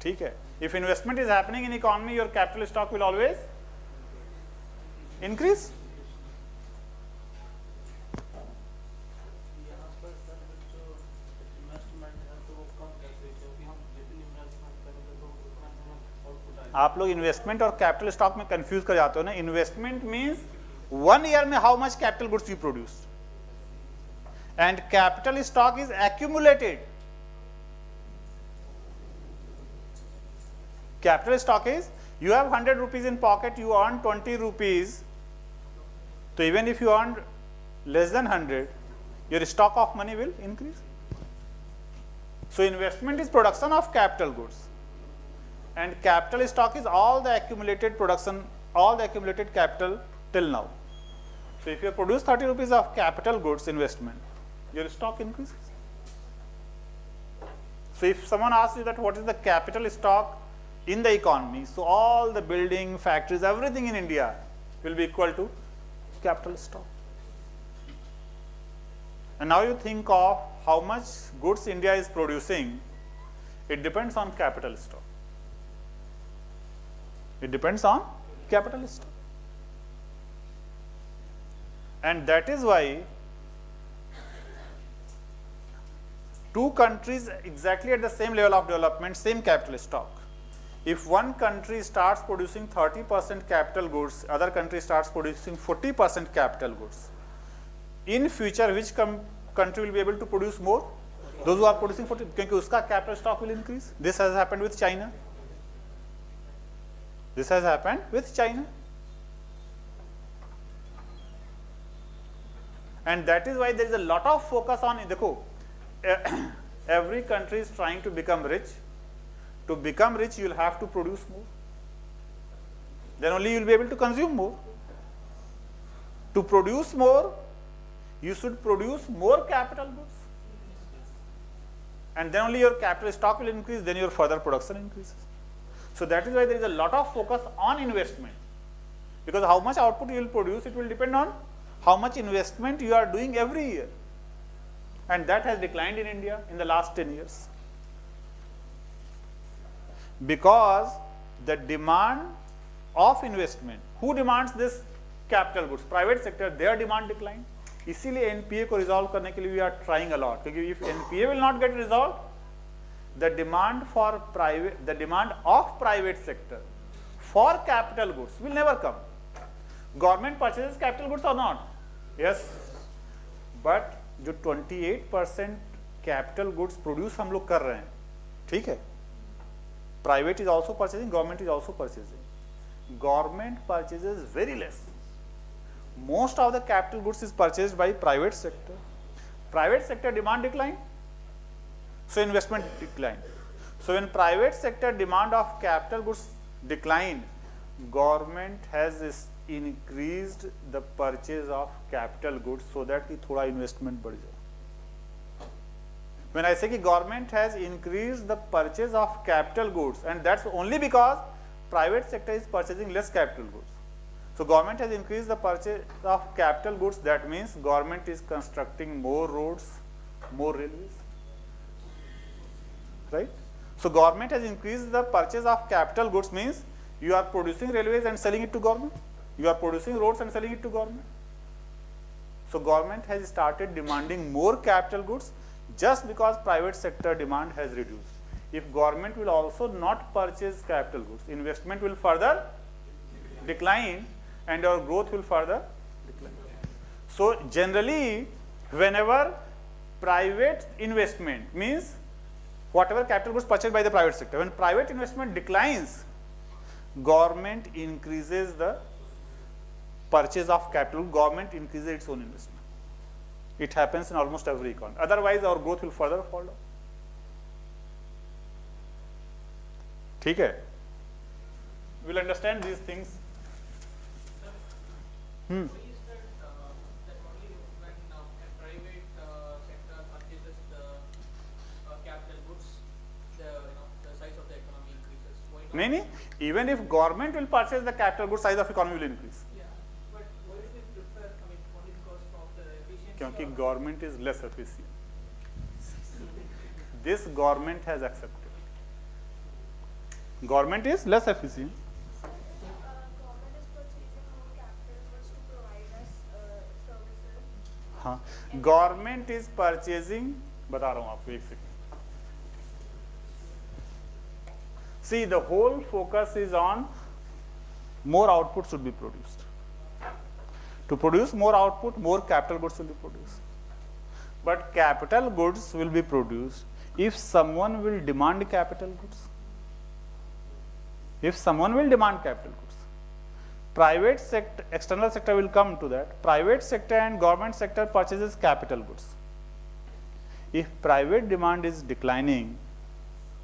ठीक है? If investment is happening in economy, your capital stock will always increase. आप लोग investment और capital stock में confuse कर जाते हो ना। इन्वेस्टमेंट मींस 1 ईयर में how much capital goods you produce, and capital stock is accumulated. Capital stock is you have 100 rupees in pocket, you earn 20 rupees, so even if you earn less than 100, your stock of money will increase. So investment is production of capital goods, and capital stock is all the accumulated production, all the accumulated capital till now. So if you produce 30 rupees of capital goods investment, your stock increases. So if someone asks you that what is the capital stock in the economy, so all the building, factories, everything in India will be equal to capital stock. And now you think of how much goods India is producing, it depends on capital stock. It depends on capital stock. And that is why two countries exactly at the same level of development, same capital stock. If one country starts producing 30% capital goods, other country starts producing 40% capital goods, in future which country will be able to produce more? Those who are producing 40, क्योंकि उसका capital stock will increase. This has happened with China. This has happened with China. And that is why there is a lot of focus on, देखो, every country is trying to become rich. To become rich, you will have to produce more. Then only you will be able to consume more. To produce more, you should produce more capital goods. And then only your capital stock will increase, then your further production increases. So that is why there is a lot of focus on investment. Because how much output you will produce, it will depend on how much investment you are doing every year. And that has declined in India in the last 10 years. Because the demand of investment, who demands this capital goods? Private sector, their demand declined. इसीलिए NPA को resolve करने के लिए we are trying a lot, क्योंकि if NPA will not get resolve, the demand for private, the demand of private sector for capital goods will never come. Government purchases capital goods और not, yes, but जो 28% capital goods produce हम लोग कर रहे हैं, ठीक है. Private is also purchasing, government is also purchasing. Government purchases very less. Most of the capital goods is purchased by private sector. Private sector demand decline, so investment decline. So when private sector demand of capital goods decline, government has increased the purchase of capital goods so that कि थोड़ा investment बढ़ जाए. When I say कि government has increased the purchase of capital goods, and that's only because private sector is purchasing less capital goods. So government has increased the purchase of capital goods. That means government is constructing more roads, more railways, right? So government has increased the purchase of capital goods, means you are producing railways and selling it to government. You are producing roads and selling it to government. So government has started demanding more capital goods just because private sector demand has reduced. If government will also not purchase capital goods, investment will further decline and our growth will further decline. So generally, whenever private investment, means whatever capital goods purchased by the private sector, when private investment declines, government increases the purchase of capital, government increases its own investment. It happens in almost every economy. Otherwise our growth will further fall down. ठीक है? We'll understand these things. Why is that only when a private sector purchases the capital goods, the size of the economy increases? Why not? नहीं, even if government will purchase the capital goods, size of economy will increase. Yeah, but why do we prefer? I mean, only because of the efficiency. क्योंकि or- government is less efficient. This government has accepted. Government is less efficient. Government is purchasing more capital goods to provide us services. हाँ, government is purchasing, बता रहा हूँ आपको एक second. See, the whole focus is on more output should be produced. To produce more output, more capital goods will be produced. But capital goods will be produced if someone will demand capital goods. If someone will demand capital goods, private sector, external sector will come to that. Private sector and government sector purchases capital goods. If private demand is declining,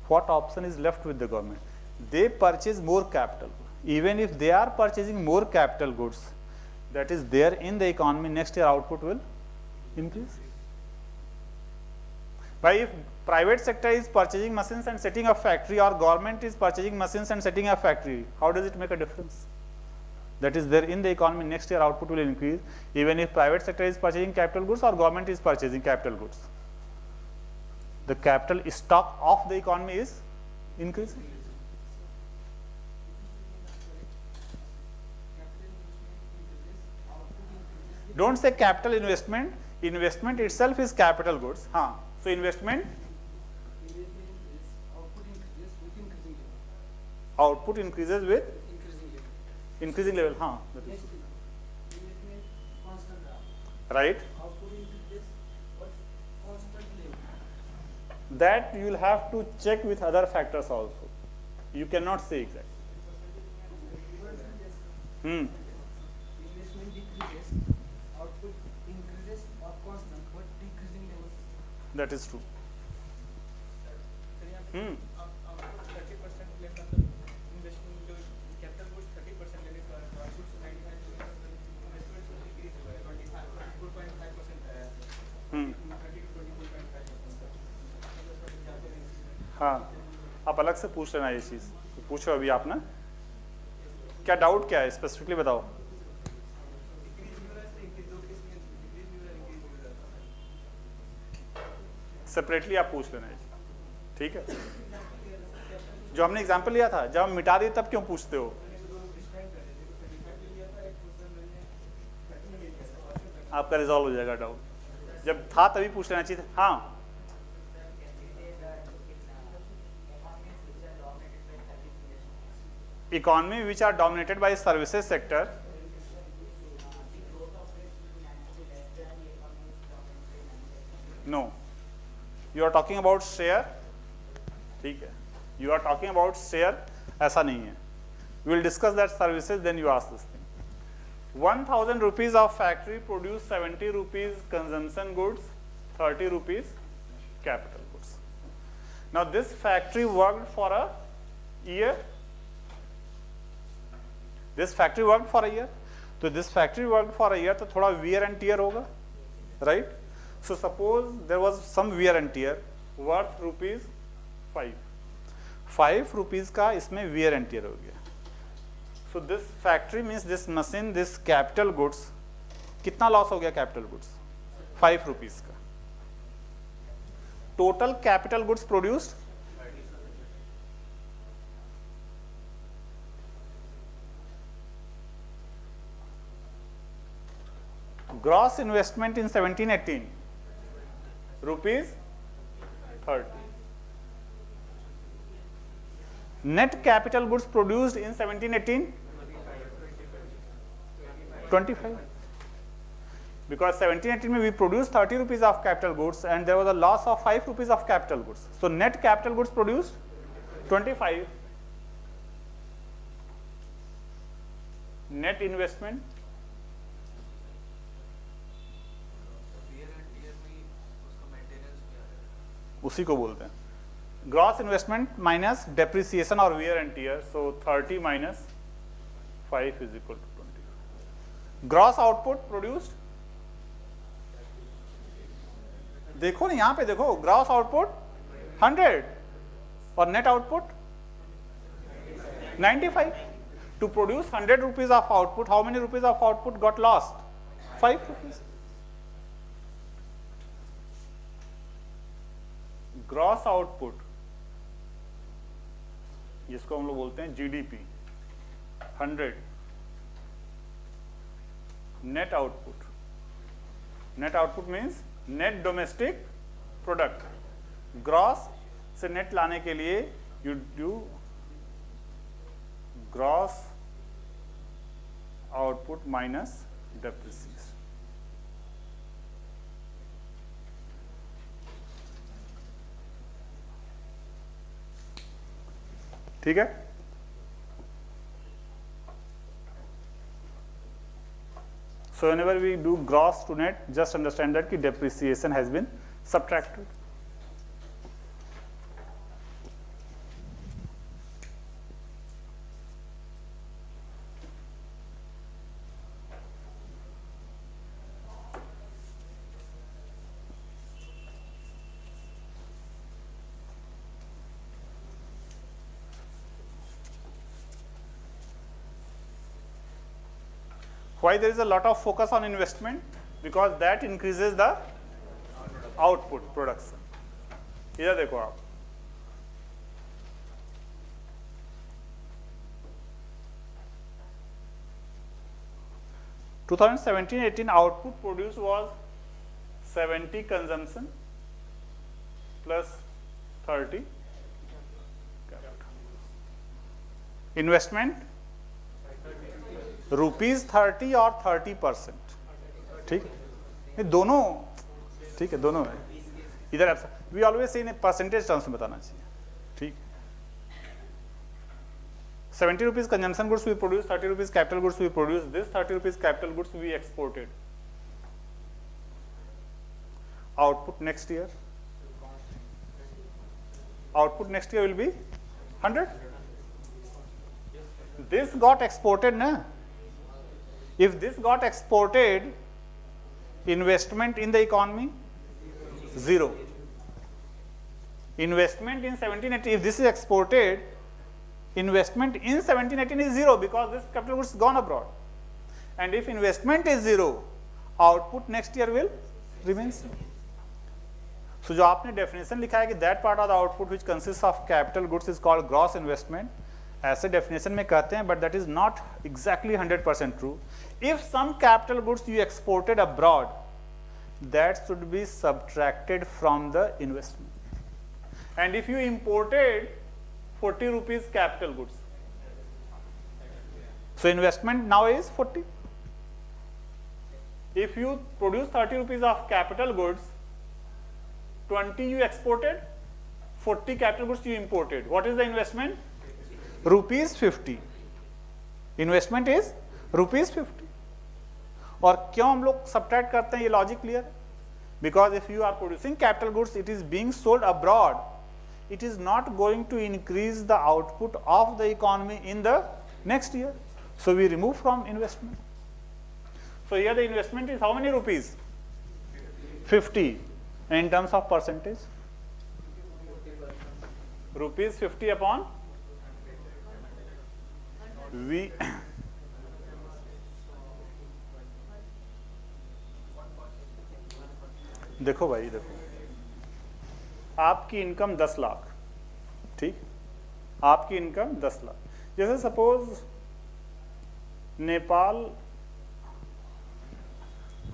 what option is left with the government? They purchase more capital. Even if they are purchasing more capital goods, that is there in the economy, next year output will increase. But if private sector is purchasing machines and setting up factory, or government is purchasing machines and setting up factory, how does it make a difference? That is there in the economy, next year output will increase, even if private sector is purchasing capital goods or government is purchasing capital goods. The capital stock of the economy is increasing. Don't say capital investment. Investment itself is capital goods. हाँ, so investment. Output increases with increasing level. हाँ, that is right. That you will have to check with other factors also. You cannot say exactly. Investment decreases, output increases or constant but decreasing levels. That is true. 30% left on the investment into capital goods, 30% left on goods, 95% investments will increase by 2.5%. 30 to 24.5%. हाँ, आप अलग से पूछ लेना ये चीज़. पूछो अभी आप ना. क्या डाउट क्या है, स्पेसिफिकली बताओ. सेपरेटली आप पूछ लेना ये, ठीक है. जो हमने एग्जाम्पल लिया था, जब हम मिटा दिए तब क्यों पूछते हो? आपका रिजॉल्व हो जाएगा डाउट. जब था तभी पूछ लेना चाहिए. हाँ, economy which are dominated by services sector, no, you are talking about share, ठीक है, you are talking about share, ऐसा नहीं है. We will discuss that services, then you ask this thing. 1000 rupees of factory produce 70 rupees consumption goods, 30 rupees capital goods. Now this factory worked for a year. This factory worked for a year. तो this factory worked for a year तो थोड़ा wear and tear होगा, right? So suppose there was some wear and tear worth rupees 5. 5 rupees का इसमें wear and tear हो गया. So this factory means this machine, this capital goods, कितना loss हो गया capital goods? 5 rupees का. Total capital goods produced? Gross investment in 1718 rupees 30. Net capital goods produced in 1718 25. Because 1718 we produced 30 rupees of capital goods and there was a loss of 5 rupees of capital goods. So net capital goods produced 25. Net investment उसी को बोलते हैं. Gross investment minus depreciation और wear and tear, so 30 minus 5 is equal to 20. Gross output produced, देखो ना यहां पे देखो, ग्रॉस आउटपुट 100 और net output 95. To produce 100 rupees of output, how many rupees of output got lost? 5 rupees. Gross output जिसको हम लोग बोलते हैं GDP 100. Net output, net output means net domestic product. Gross से नेट लाने के लिए you do gross output minus depreciation. ठीक है. So whenever we do gross to net, just understand that ki depreciation has been subtracted. Why there is a lot of focus on investment? Because that increases the output production. इधर देखो आप, to 2017-18 output produced was 70 consumption plus 30 investment ₹30 और 30%. ठीक, ये दोनों ठीक है, दोनों है. इधर आप we always say in percentage terms में बताना चाहिए. ठीक, 70 rupees consumption goods we produce, 30 rupees capital goods we produce. This 30 rupees capital goods we exported. Output next year, output next year will be 100. This got exported na. If this got exported, investment in the economy 0. Investment in 1718, if this is exported, investment in 1718 is 0 because this capital goods is gone abroad. And if investment is 0, output next year will remain same. So जो आपने definition लिखा है कि that part of the output which consists of capital goods is called gross investment, ऐसे definition में कहते हैं, but that is not exactly 100% true. If some capital goods you exported abroad, that should be subtracted from the investment. And if you imported 40 rupees capital goods, so investment now is 40. If you produce 30 rupees of capital goods, 20 you exported, 40 capital goods you imported. What is the investment? Rupees 50. Investment is rupees 50. और क्यों हम लोग subtract करते हैं, ये logic clear है? Because if you are producing capital goods, it is being sold abroad. It is not going to increase the output of the economy in the next year. So we remove from investment. So here the investment is how many rupees? 50. And in terms of percentage? Rupees 50 upon we देखो भाई देखो, आपकी income 10 lakh, ठीक, आपकी income 10 lakh, जैसे suppose Nepal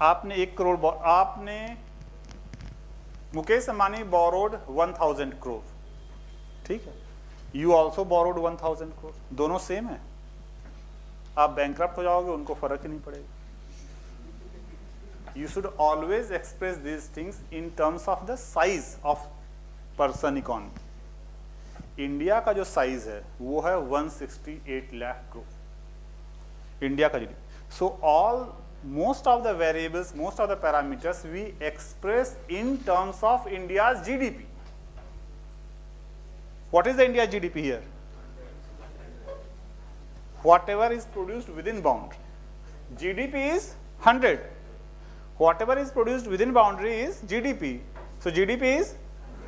आपने 1 करोड़, आपने Mukesh Ambani borrowed 1000 crore, ठीक है, यू ऑल्सो बोरोड 1000 करोड़, दोनों सेम है, आप बैंकक्रप्ट हो जाओगे, उनको फर्क ही नहीं पड़ेगा. You should always express these things in terms of the size of person economy. India का जो साइज है वो है 168 लाख करोड़ इंडिया का GDP. So all most of the variables, most of the parameters we express in terms of India's GDP. What is the India GDP here? Whatever is produced within boundary. GDP is 100. Whatever is produced within boundary is GDP. So GDP is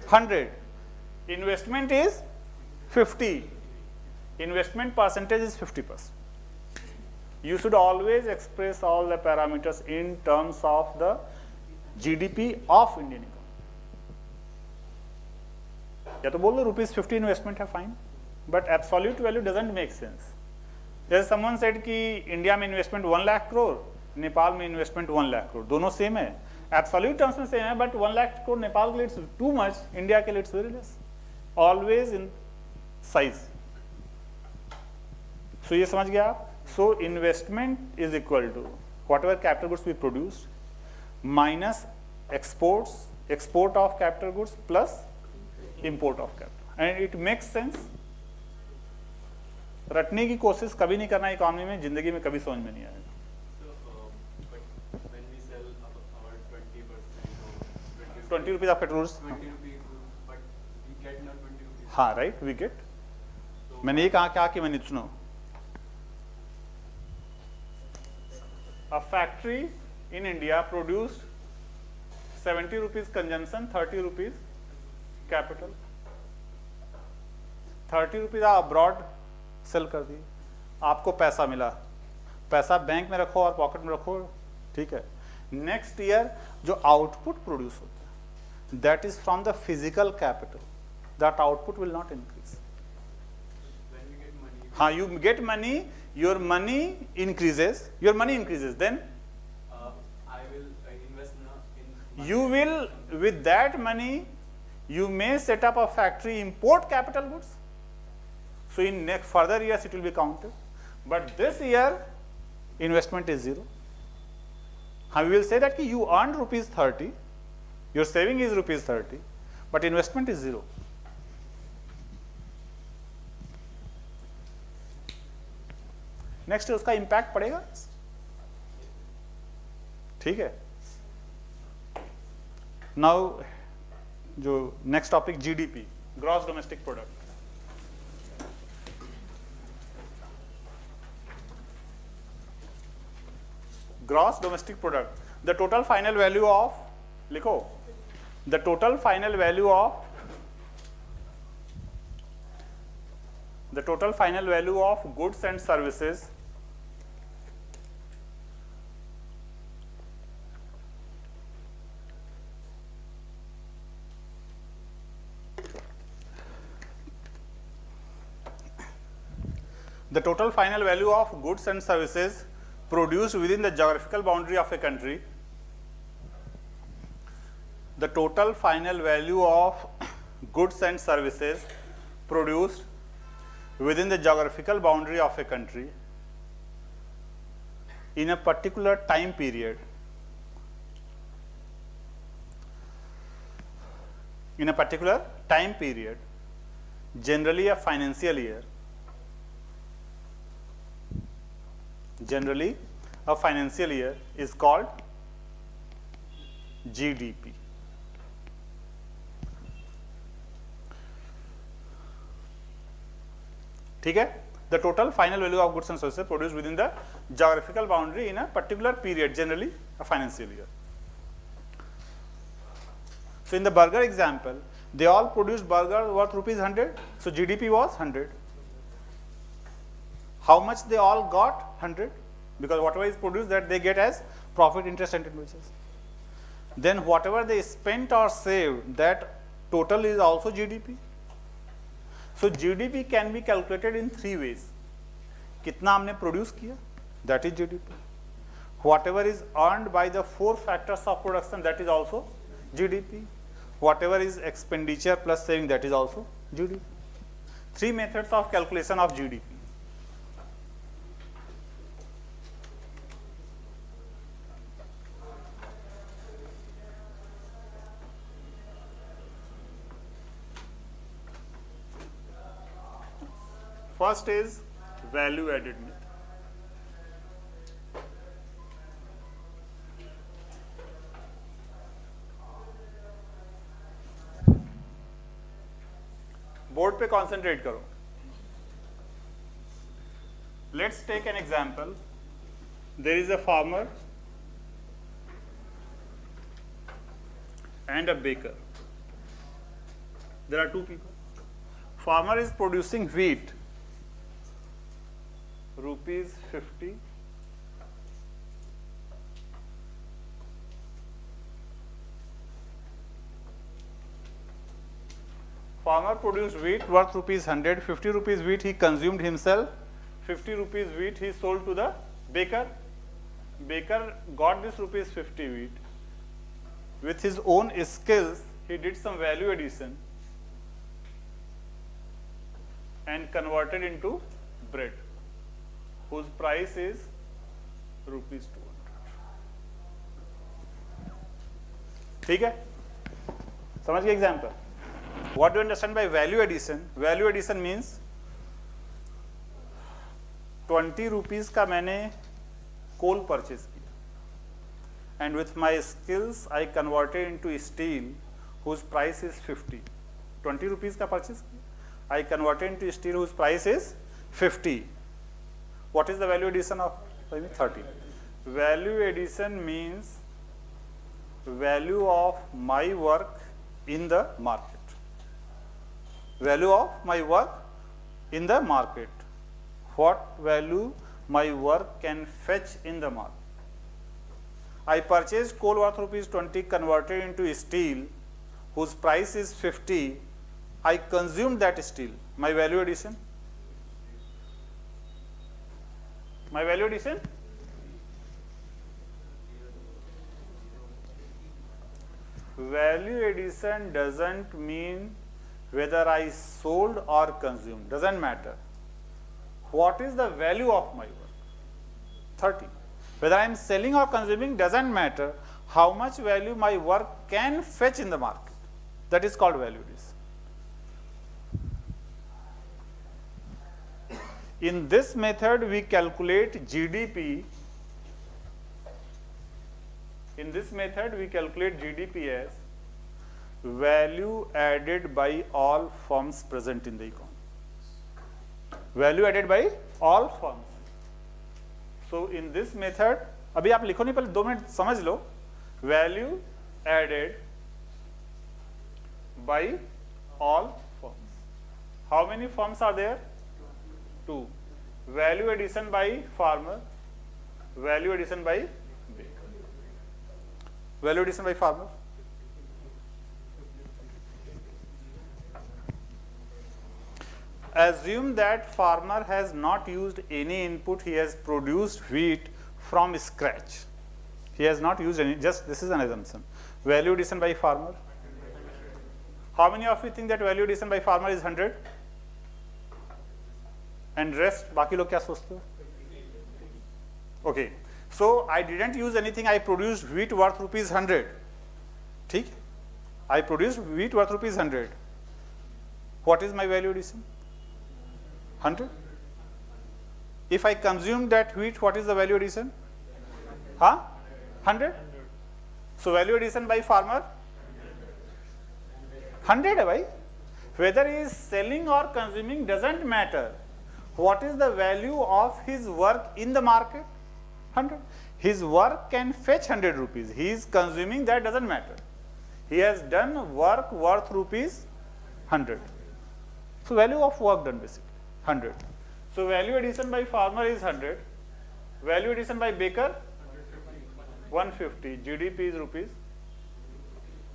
100. Investment is 50. Investment percentage is 50%. You should always express all the parameters in terms of the GDP of Indian economy. या तो बोल दो rupees 50 investment है, fine, but absolute value doesn't make sense. जैसे someone said कि India में investment 1 lakh crore, Nepal में investment 1 lakh crore, दोनों सेम है, एब्सोल्यूट टर्म्स में सेम है, बट 1 लाख करोड़ नेपाल के लिए इट्स टू मच, इंडिया के लिए it's very less, always in size. So ये समझ गया आप. So investment is equal to whatever capital goods we produce minus exports, export of capital goods plus import of capital, and it makes sense. रटने की कोशिश कभी नहीं करना इकोनॉमी में, जिंदगी में कभी समझ में नहीं आएगा. ₹20 of petrol. हाँ राइट, वी गेट. मैंने ये कहा क्या कि मैंने सुनो, a factory in India produced ₹70 consumption, ₹30 capital, ₹30 आप अब्रॉड सेल कर दिए, आपको पैसा मिला, पैसा बैंक में रखो और पॉकेट में रखो, ठीक है. नेक्स्ट ईयर जो आउटपुट प्रोड्यूस होता है, that is from the physical capital, that output will not increase. हाँ, you get money, your money increases, then you will, with that money you may set up a factory, import capital goods, so in next further years it will be counted, but this year investment is zero. How we will say that you earned ₹30, your saving is ₹30, but investment is zero. Next उसका impact पड़ेगा, ठीक है. Now जो next topic GDP, gross domestic product. Gross domestic product, the total final value of, लिखो, the total final value of, the total final value of goods and services produced within the geographical boundary of a country, the total final value of goods and services produced within the geographical boundary of a country in a particular time period in a particular time period, generally a financial year, is called GDP. ठीक है? The total final value of goods and services produced within the geographical boundary in a particular period, generally a financial year. So in the burger example, they all produced burger worth rupees 100. So GDP was 100. How much they all got? 100. Because whatever is produced, that they get as profit, interest and interest. Then whatever they spent or saved, that total is also GDP. So GDP can be calculated in 3 ways. कितना हमने produce किया, that is GDP. Whatever is earned by the 4 factors of production, that is also GDP. Whatever is expenditure plus saving, that is also GDP. 3 methods of calculation of GDP. First is value added method. Board पे concentrate करो. Let's take an example. There is a farmer and a baker. There are 2 people. Farmer is producing wheat, rupees 50. Farmer produced wheat worth rupees 100, 50 rupees wheat he consumed himself, 50 rupees wheat he sold to the baker. Baker got this rupees 50 wheat. With his own skills, he did some value addition and converted into bread, whose price is rupees 200. ठीक है? समझ गए example? What do you understand by value addition? Value addition means 20 rupees का मैंने coal purchase किया, and with my skills I converted into steel whose price is 50. 20 rupees का purchase किया, I converted into steel whose price is 50. What is the value addition of 30? Value addition means value of my work in the market. Value of my work in the market. What value my work can fetch in the market. I purchased coal worth rupees 20, converted into steel whose price is 50. I consumed that steel. My value addition. My value addition. Value addition doesn't mean whether I sold or consumed, doesn't matter. What is the value of my work? 30. Whether I am selling or consuming doesn't matter. How much value my work can fetch in the market. That is called value addition. In this method, we calculate GDP. In this method, we calculate GDP as value added by all firms present in the economy. Value added by all firms. So in this method, अभी आप लिखो नहीं, पहले 2 minute समझ लो. Value added by all firms. How many firms are there? 2. Value addition by farmer. Value addition by baker. Value addition by farmer. Assume that farmer has not used any input, he has produced wheat from scratch. He has not used any, just this is an assumption. Value addition by farmer. How many of you think that value addition by farmer is 100? And rest, बाकी लोग क्या सोचते हो? Okay, so I didn't use anything, I produced wheat worth rupees 100. ठीक? I produced wheat worth rupees 100. What is my value addition? 100. If I consume that wheat, what is the value addition? 100. So value addition by farmer 100 है भाई. Whether he is selling or consuming doesn't matter. What is the value of his work in the market? 100. His work can fetch 100 rupees. He is consuming, that doesn't matter. He has done work worth rupees 100. So value of work done basically 100. So value addition by farmer is 100. Value addition by baker 150. GDP is rupees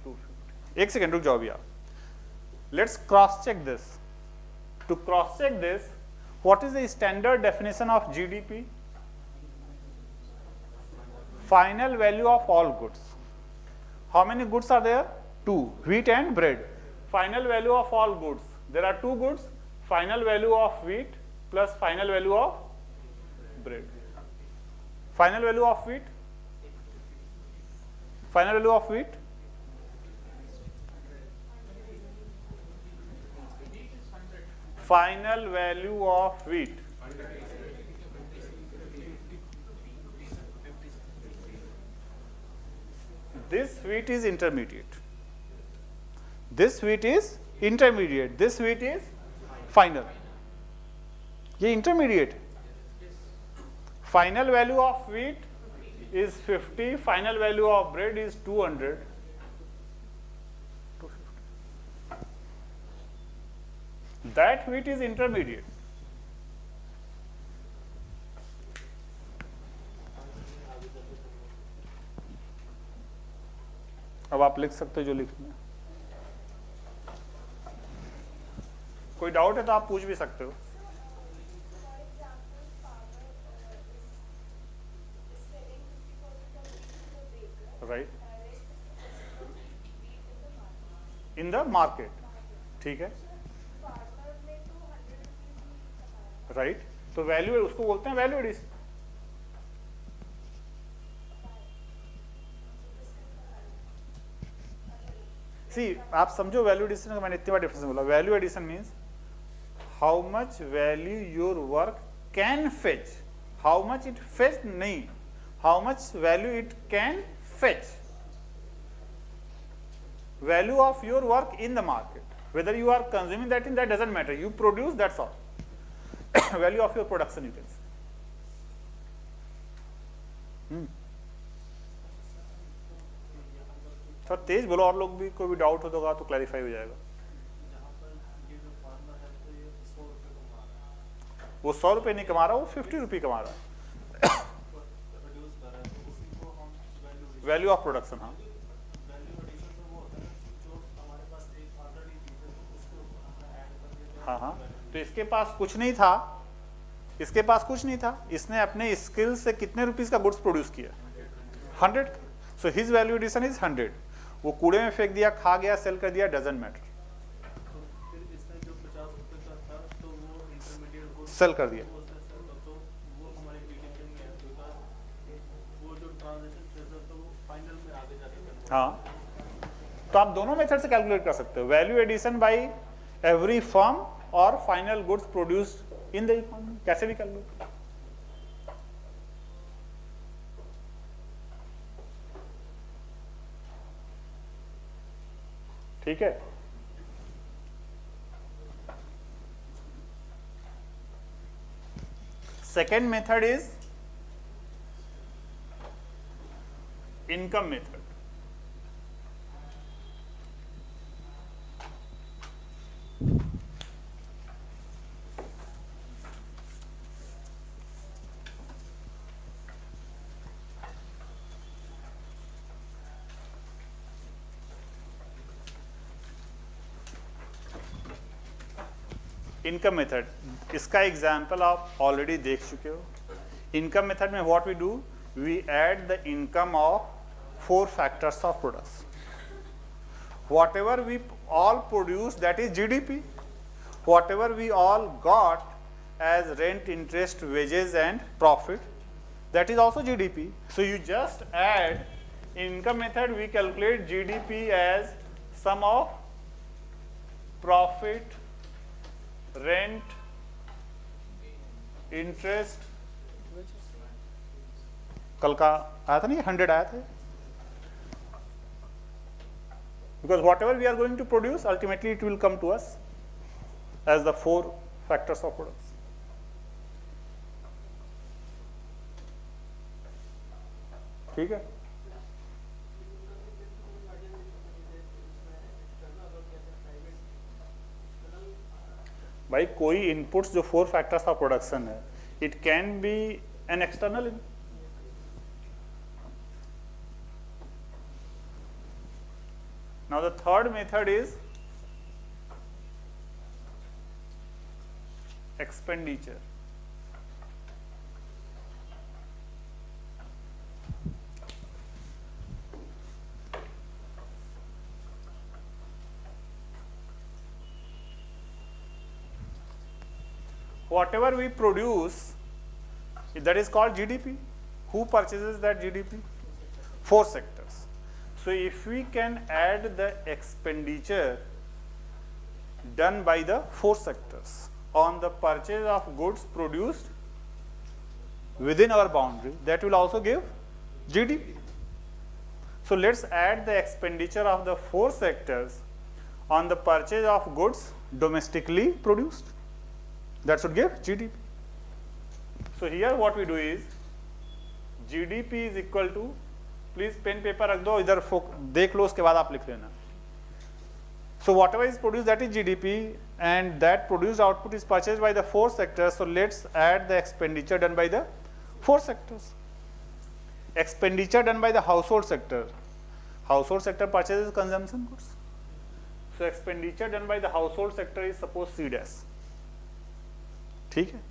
250. एक second रुक जाओ अभी आप. Let's cross check this. To cross check this, what is the standard definition of GDP? Final value of all goods. How many goods are there? 2. Wheat and bread. Final value of all goods. There are 2 goods. Final value of wheat plus final value of bread. Final value of wheat. Final value of wheat. Final value of wheat. This wheat is intermediate. This wheat is intermediate. This wheat is final. ये intermediate. Final value of wheat is 50. Final value of bread is 200. That wheat is intermediate. अब आप लिख सकते हो जो लिखना है. कोई डाउट है तो आप पूछ भी सकते हो. For example, farmer is selling 50% of wheat to the baker. Right. Rest 50% of wheat in the market. In the market. ठीक है. Farmer ने तो 100 rupees ही कमाया. राइट. तो वैल्यू उसको बोलते हैं वैल्यू एडिशन. सी आप समझो वैल्यू एडिशन का मैंने इतनी बार डिफरेंस बोला. Value addition means how much value your work can fetch. How much it fetch नहीं, how much value it can fetch. Value of your work in the market. Whether you are consuming that in, that doesn't matter. You produce, that's all. Value of your production, you can say. थोड़ा तेज बोलो और लोग भी कोई भी doubt होगा तो clarify हो जाएगा. यहाँ पर ये जो फार्मर है तो ये 100 रुपये कमा रहा है, वो 100 रुपये नहीं कमा रहा, वो 50 रुपये कमा रहा है. प्रोड्यूस कर रहा है, तो उसी को हम वैल्यू ऑफ प्रोडक्शन. हाँ वैल्यू एडिशन तो वो होता है ना, जो हमारे पास एक ऑलरेडी चीज है तो उसको हमने ऐड कर दिया. हाँ हाँ. तो इसके पास कुछ नहीं था, इसके पास कुछ नहीं था, इसने अपने स्किल से कितने रुपीस का गुड्स प्रोड्यूस किया? 100. So his value addition is 100. वो कूड़े में फेंक दिया, खा गया, सेल कर दिया, डजंट मैटर. तो फिर इसने जो 50 रुपये का था तो वो इंटरमीडिएट को सेल कर दिया. तो वो हमारे जीडीपी में है, बिकॉज वो जो ट्रांजैक्शन प्रेशर तो वो फाइनल में आगे जाके. हाँ. तो आप दोनों मेथड से कैलकुलेट कर सकते हो. Value addition by every firm और final goods produced in the economy. कैसे भी कर लो. ठीक है. Second method is income method. Income method, इसका एग्जाम्पल आप ऑलरेडी देख चुके हो. इनकम मेथड में what we do, we add the income of 4 factors of products. Whatever we all produce, that is GDP. Whatever we all got as rent, interest, wages and profit, that is also GDP. So you just add, in income method we calculate GDP as sum of profit, rent, interest, कल का आया था नहीं 100 आया था, because whatever we are going to produce ultimately it will come to us as the 4 factors of products. ठीक है, भाई कोई इनपुट्स जो 4 फैक्टर्स ऑफ प्रोडक्शन है, it can be an external. Now the third method is expenditure. Whatever we produce, that is called GDP. Who purchases that GDP? 4 sectors. So if we can add the expenditure done by the 4 sectors on the purchase of goods produced within our boundary, that will also give GDP. So let's add the expenditure of the 4 sectors on the purchase of goods domestically produced. That should give GDP. So here what we do is GDP is equal to, please pen paper रख दो इधर, देख लो उसके बाद आप लिख लेना. So whatever is produced, that is GDP, and that produced output is purchased by the 4 sectors. So let's add the expenditure done by the 4 sectors. Expenditure done by the household sector. Household sector purchases consumption goods. So expenditure done by the household sector is suppose C dash. ठीक है.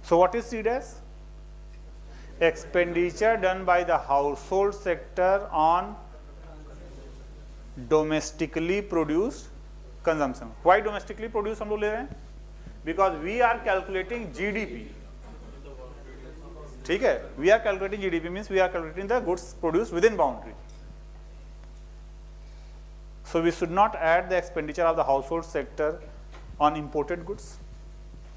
So what is C dash? Expenditure done by the household sector on domestically produced consumption. Why domestically produced हम लोग ले रहे हैं? Because we are calculating GDP. ठीक है, we are calculating GDP means we are calculating the goods produced within boundary. So we should not add the expenditure of the household sector on imported goods.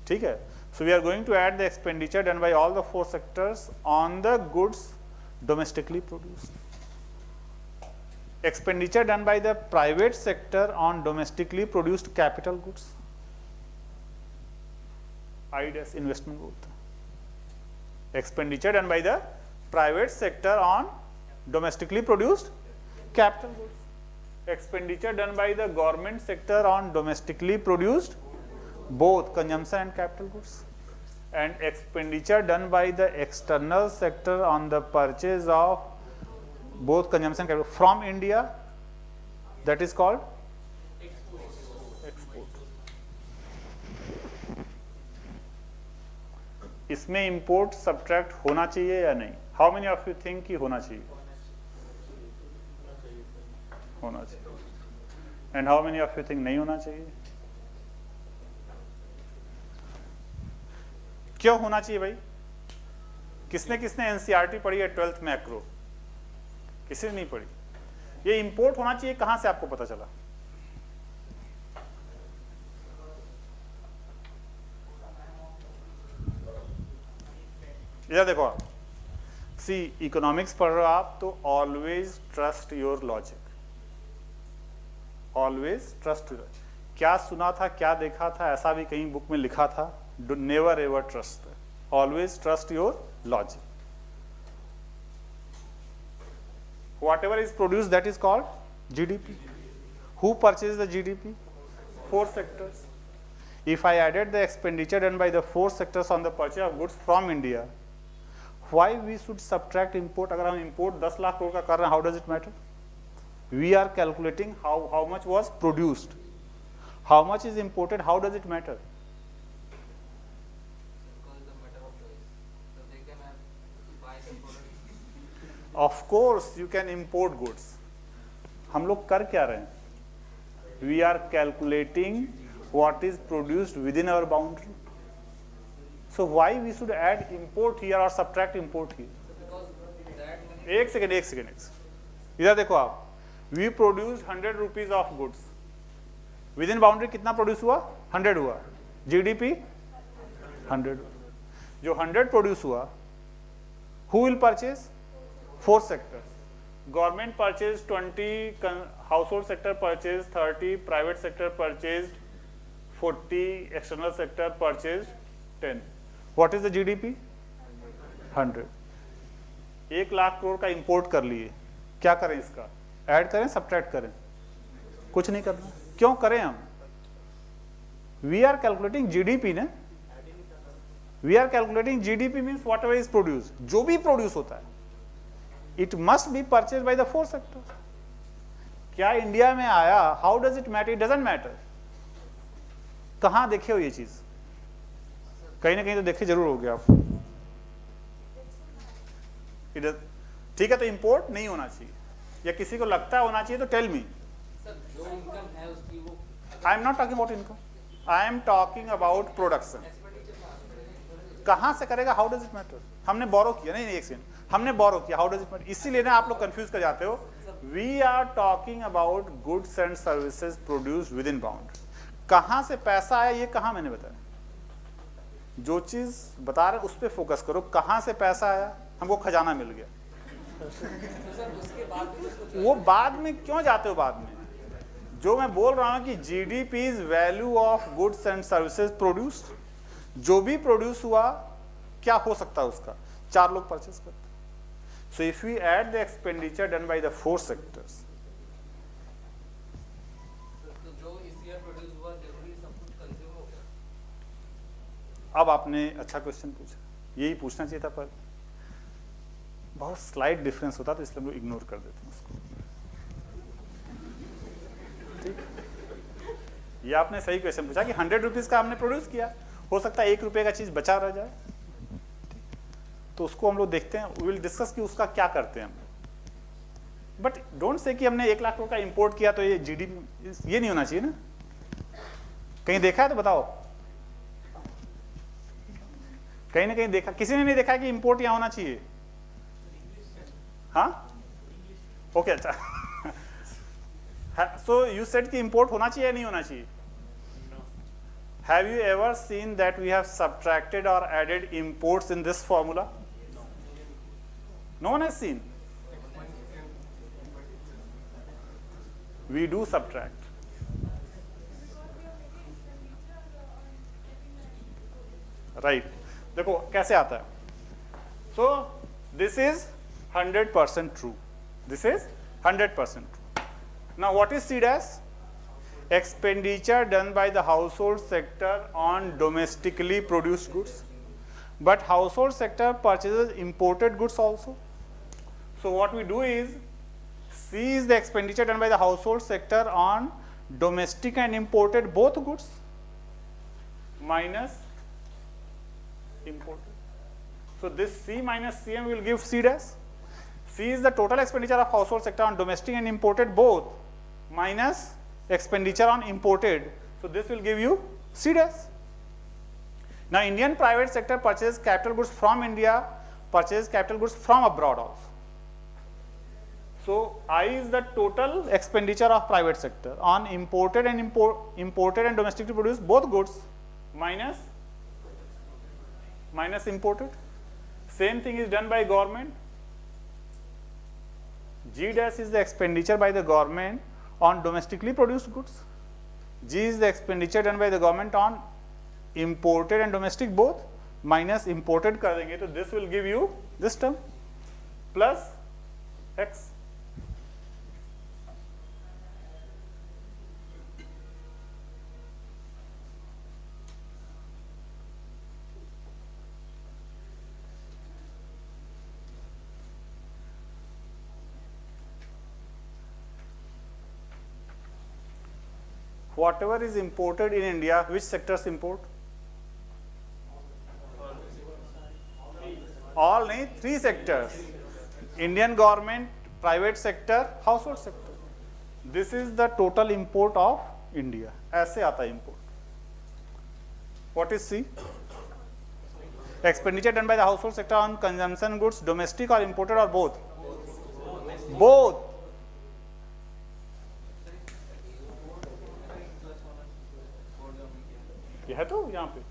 ठीक है. So we are going to add the expenditure done by all the 4 sectors on the goods domestically produced. Expenditure done by the private sector on domestically produced capital goods. IDES investment growth. Expenditure done by the private sector on domestically produced capital goods. Expenditure done by the government sector on domestically produced both consumption and capital goods. And expenditure done by the external sector on the purchase of both consumption and capital from India, that is called export. इसमें import subtract होना चाहिए या नहीं? How many of you think कि होना चाहिए? होना चाहिए. And how many of you think नहीं होना चाहिए? क्यों होना चाहिए भाई? किसने किसने एनसीईआरटी पढ़ी है 12th मैक्रो? किसी ने नहीं पढ़ी. ये इंपोर्ट होना चाहिए, कहां से आपको पता चला? इधर देखो आप, सी इकोनॉमिक्स पढ़ रहे हो आप तो always trust your logic. Always trust your. क्या सुना था, क्या देखा था, ऐसा भी कहीं बुक में लिखा था? Never ever trust. Always trust your logic. Whatever is produced, that is called GDP. Who purchases the GDP? 4 sectors. If I added the expenditure done by the 4 sectors on the purchase of goods from India, why we should subtract import? अगर हम import 10 lakh crore का कर रहे हैं, how does it matter? We are calculating how much was produced. How much is imported? How does it matter? Of course you can import goods. हम लोग कर क्या रहे हैं? We are calculating what is produced within our boundary. So why we should add import here or subtract import here? एक second इधर देखो आप. We produce 100 rupees of goods, within boundary कितना प्रोड्यूस हुआ? 100 हुआ, जीडीपी 100। जो 100 produce हुआ, who will purchase? 4 sectors. Government purchase 20, household sector purchase 30, private sector purchase 40, external sector purchase 10। What is the GDP? 100। 1 lakh crore का import कर लिए, क्या करें इसका? ऐड करें, सब्ट्रैक्ट करें? कुछ नहीं करना। क्यों करें हम? वी आर कैलकुलेटिंग जीडीपी ने, we are calculating GDP means whatever is produce, जो भी प्रोड्यूस होता है it must be purchase by the 4 sector. क्या इंडिया में आया? How does it matter? It doesn't matter. कहां देखे हो ये चीज? कहीं ना कहीं तो देखे जरूर होगे आप। ठीक है, तो इंपोर्ट नहीं होना चाहिए, या किसी को लगता है होना चाहिए तो टेल मी। जो इनकम है उसकी वो आई am not talking about income, I am talking about production. कहां से करेगा? How does it matter? हमने बोरो किया, नहीं एक सेकंड, हमने बोरो किया, हाउ डज इट मैटर? इसीलिए ना आप लोग कंफ्यूज कर जाते हो। We are talking about goods and services produce within boundary. कहां से पैसा आया ये कहां मैंने बताया? जो चीज बता रहे उस पर फोकस करो, कहां से पैसा आया? हमको खजाना मिल गया, वो बाद में क्यों जाते हो? बाद में जो मैं बोल रहा हूं कि GDP is value of goods and services produced. जो भी प्रोड्यूस हुआ क्या हो सकता है उसका? 4 लोग परचेस करते हैं। So if we add the expenditure done by the 4 sectors, तो जो इस ईयर प्रोड्यूस हुआ जरूरी सब कुछ कंज्यूम हो गया। अब आपने अच्छा क्वेश्चन पूछा, यही पूछना चाहिए था, पर बहुत स्लाइट डिफरेंस होता तो इसलिए हम लोग इग्नोर कर देते हैं उसको। ठीक, ये आपने सही क्वेश्चन पूछा कि 100 रुपीज का हमने प्रोड्यूस किया, हो सकता है 1 रुपए का चीज बचा रह जाए, तो उसको हम लोग देखते हैं, वी विल डिस्कस कि उसका क्या करते हैं हम। बट डोंट से कि हमने 1 लाख रुपए का इंपोर्ट किया तो ये जीडीपी, ये नहीं होना चाहिए ना। कहीं देखा है तो बताओ, कहीं ना कहीं देखा? किसी ने नहीं देखा कि इंपोर्ट यहां होना चाहिए? हाँ, ओके, अच्छा। सो यू सेड कि इंपोर्ट होना चाहिए या नहीं होना चाहिए? Have you ever seen that we have subtracted or added imports in this formula? No one has seen. We do subtract. Right. देखो कैसे आता है. So this is 100% true. This is 100% true. Now what is C dash? Expenditure done by the household sector on domestically produced goods, but household sector purchases imported goods also. So what we do is, C is the expenditure done by the household sector on domestic and imported both goods minus imported. So this C minus CM will give C dash. C is the total expenditure of household sector on domestic and imported both minus expenditure on imported. So this will give you C dash. Now Indian private sector purchases capital goods from India, purchases capital goods from abroad also. So I is the total expenditure of private sector on imported and imported and domestically produced both goods minus imported. Same thing is done by government. G dash is the expenditure by the government on domestically produced goods. G is the expenditure done by the government on imported and domestic both minus imported कर देंगे तो this will give you this term plus X. Whatever is imported in India, which sectors import? All नहीं, 3 sectors. Indian government, private sector, household sector. This is the total import of India. ऐसे आता है import. What is C? Expenditure done by the household sector on consumption goods, domestic or imported or both? Both. ये है तो यहाँ पे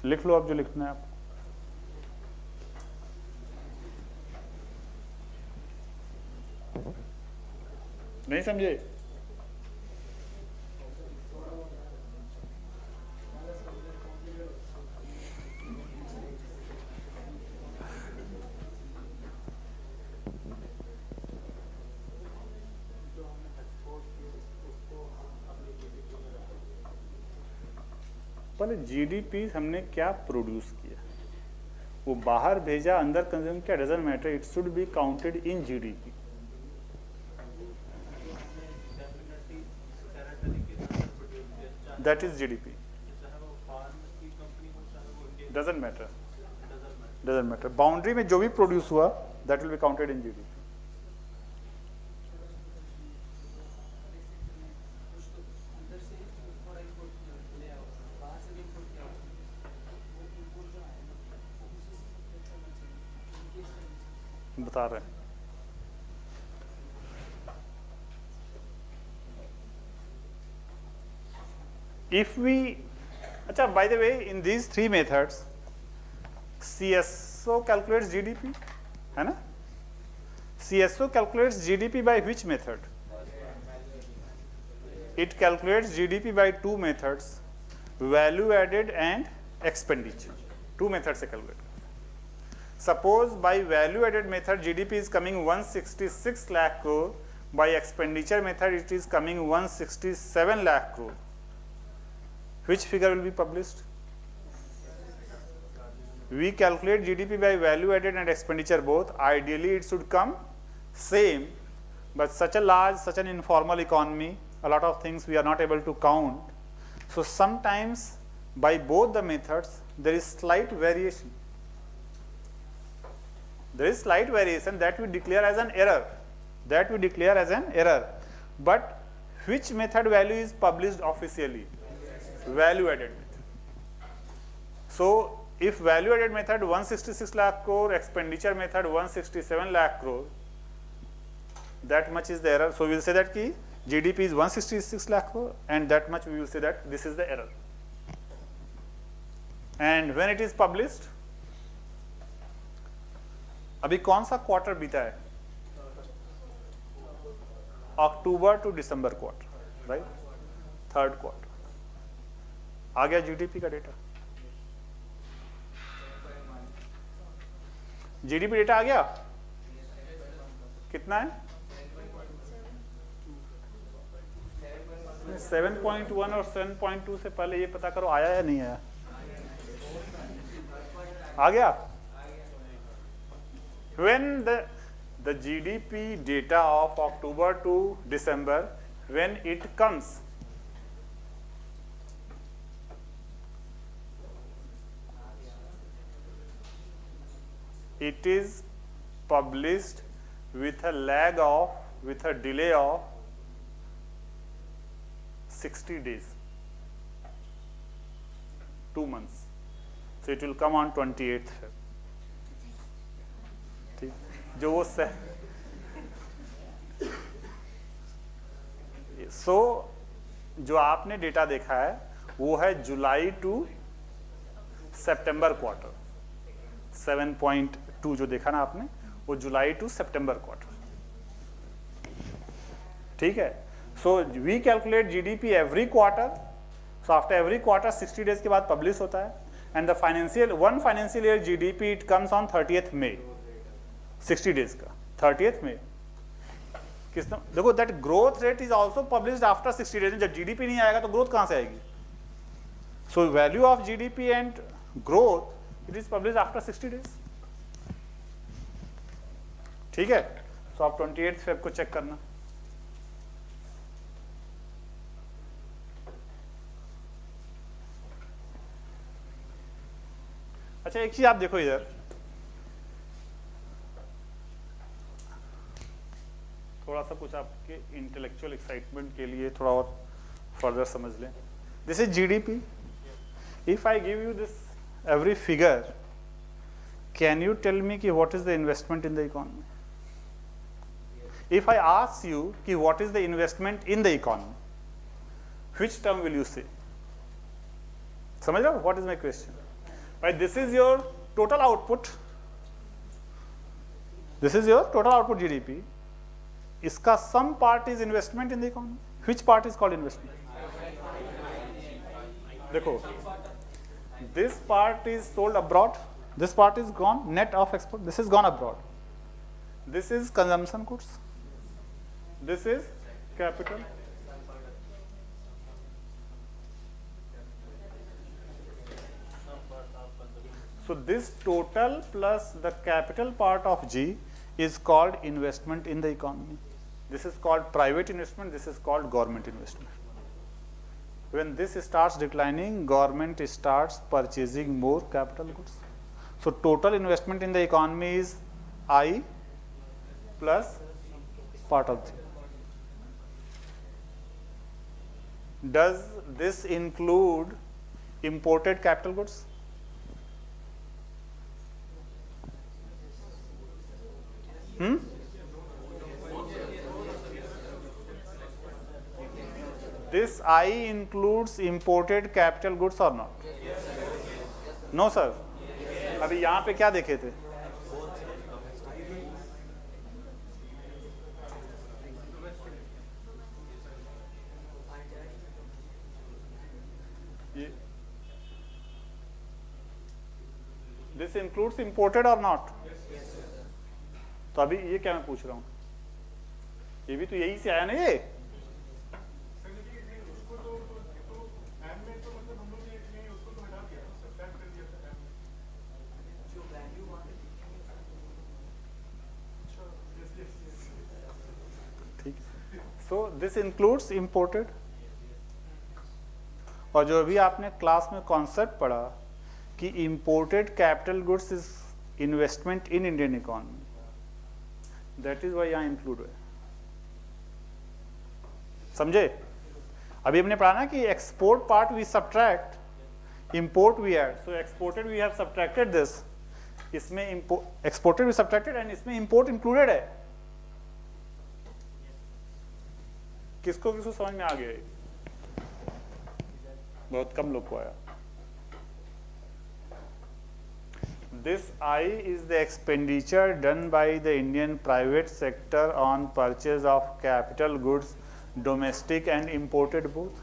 लिख लो आप जो लिखना है आप। नहीं समझे? पहले जीडीपी हमने क्या प्रोड्यूस किया, वो बाहर भेजा, अंदर कंज्यूम किया, doesn't matter, it should be counted in GDP. That is GDP, doesn't matter, boundary में जो भी प्रोड्यूस हुआ that will be counted in GDP. बता रहे हैं if we, अच्छा by the way in these three methods CSO calculates GDP, है ना? CSO calculates GDP by which method? It calculates GDP by two methods, value added and expenditure. Two methods से calculate. Suppose by value added method GDP is coming 166 lakh crore, by expenditure method it is coming 167 lakh crore. Which figure will be published? We calculate GDP by value added and expenditure both. Ideally it should come same, but such a large, such an informal economy, a lot of things we are not able to count. So sometimes by both the methods there is slight variation. There is slight variation that we declare as an error. But which method value is published officially? Value added method. So if value added method 166 lakh crore, expenditure method 167 lakh crore, that much is the error. So we will say that ki GDP is 166 lakh crore, and that much we will say that this is the error. And when it is published, अभी कौन सा quarter बीता है? October to December quarter, right? Third quarter आ गया GDP का data. GDP data आ गया, कितना है? 7.1 और 7.2 से पहले ये पता करो आया या नहीं आया। आ गया? When the GDP data of October to December, when it comes, it is published with a delay of 60 days, 2 months. So it will come on 28th Feb. जो वो जो आपने डेटा देखा है वो है जुलाई टू सितंबर क्वार्टर। 7.2 जो देखा ना आपने वो जुलाई टू सितंबर क्वार्टर, ठीक है। So we calculate GDP every quarter, so after every quarter 60 days के बाद पब्लिश होता है, and the financial year GDP it comes on 30th मई, 60 डेज का 30th में कितना देखो, that growth rate is also published after 60 days. जब जीडीपी नहीं आएगा तो ग्रोथ कहां से आएगी? So value of GDP and growth it is published after 60 days, ठीक है। सो आप 28 फेब को चेक करना। अच्छा एक चीज आप देखो इधर, थोड़ा सा कुछ आपके इंटेलेक्चुअल एक्साइटमेंट के लिए थोड़ा और फर्दर समझ लें। This is GDP. If I give you this every figure, can you tell me कि what is the investment in the economy? If I ask you कि what is the investment in the economy, which term will you say? समझ रहे हो? What is my question? Right, this is your total output. This is your total output GDP. इसका some part is investment in the economy. Which part is called investment? देखो, this part is sold abroad. This part is gone net of export. This is gone abroad. This is consumption goods. This is capital. So this total plus the capital part of G is called investment in the economy. This is called private investment. This is called government investment. When this starts declining, government starts purchasing more capital goods. So total investment in the economy is I plus part of G. Does this include imported capital goods? This I includes imported capital goods or not? No sir. अभी यहाँ पे क्या देखे थे? This includes imported or not? तो अभी ये क्या मैं पूछ रहा हूँ? ये भी तो यही से आया ना ये? So this includes imported. और जो अभी आपने क्लास में कॉन्सेप्ट पढ़ा कि imported capital goods is investment in Indian economy, that is why यहाँ include है. समझे? अभी हमने पढ़ा ना कि export part we subtract, import we add. So exported we have subtracted this. इसमें exported we subtracted and इसमें import included है. किसको किसको समझ में आ गया? बहुत कम लोग को आया. This I is the expenditure done by the Indian private sector on purchase of capital goods, domestic and imported both.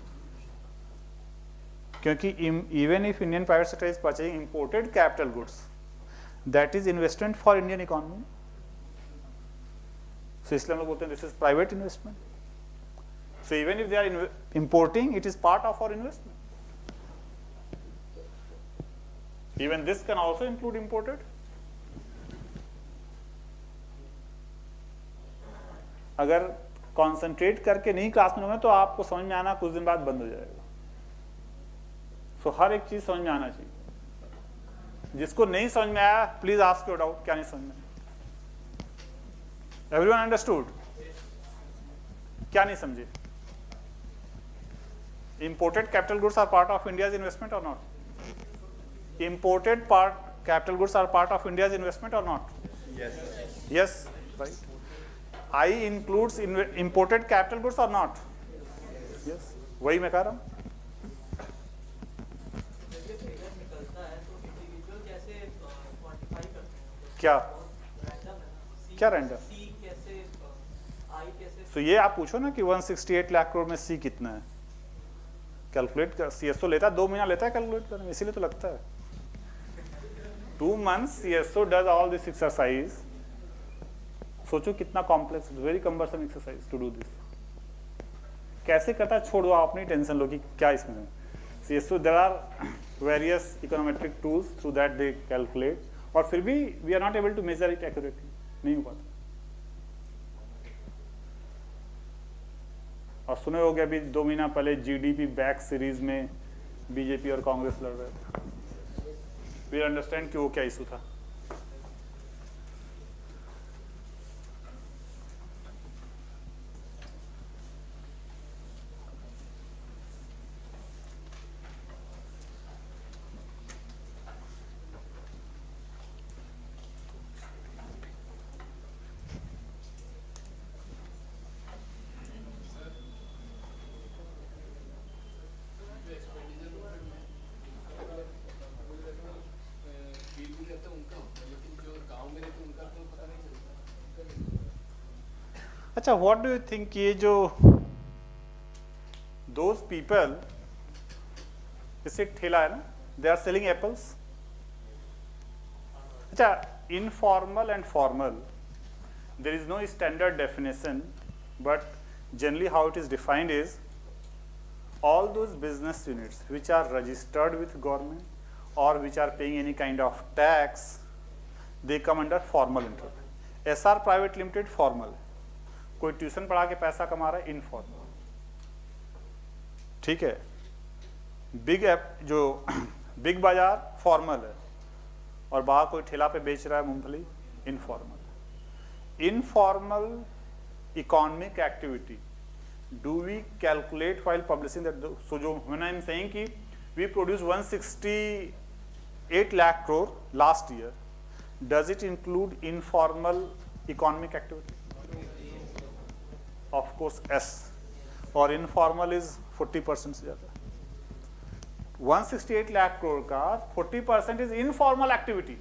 क्योंकि even if Indian private sector is purchasing imported capital goods, that is investment for Indian economy. So इसलिए हम लोग बोलते हैं this is private investment. So even if they are importing, it is part of our investment. Even this can also include imported. अगर concentrate करके नहीं class में होंगे तो आपको समझ में आना कुछ दिन बाद बंद हो जाएगा. So हर एक चीज समझ में आना चाहिए. जिसको नहीं समझ में आया, please ask your doubt. क्या नहीं समझ में आया? Everyone understood? क्या नहीं समझे? Imported capital goods are part of India's investment or not? Imported capital goods are part of India's investment or not? Yes. Yes, right. I includes imported capital goods or not? Yes. वही मैं कह रहा हूँ. क्या? क्या random? तो ये आप पूछो ना कि 168 लाख करोड़ में सी कितना है? कैलकुलेट कर, सीएसओ लेता है 2 महीना लेता है कैलकुलेट करने में, इसीलिए तो लगता है 2 months CSO does all this exercise. सोचो कितना complex, very cumbersome exercise to do this. कैसे करता है छोड़ दो, आप नहीं टेंशन लो कि क्या इसमें. CSO there are various econometric tools through that they calculate, और फिर भी we are not able to measure it accurately. नहीं हो पाता. और सुने हो गया अभी 2 महीना पहले जीडीपी बैक सीरीज में बीजेपी और कांग्रेस लड़ रहे थे. वी अंडरस्टैंड कि वो क्या इशू था. अच्छा, व्हाट डू यू थिंक, ये जो दोज पीपल, जैसे ठेला है ना, दे आर सेलिंग एप्पल्स. अच्छा, informal and formal, there is no standard definition, but generally how it is defined is all those business units which are registered with government or which are paying any kind of tax, they come under formal enterprise. SR Private Limited formal, कोई tuition पढ़ा के पैसा कमा रहा है informal. ठीक है. Big app जो बिग बाजार फॉर्मल है और बाहर कोई ठेला पे बेच रहा है मूंगफली informal. Informal economic activity, do we calculate while publishing that? So when I am saying ki we produce 168 lakh crore last year, does it include informal economic activity? Of course yes. और informal is 40% से ज़्यादा. 168 lakh crore का 40% is informal activity.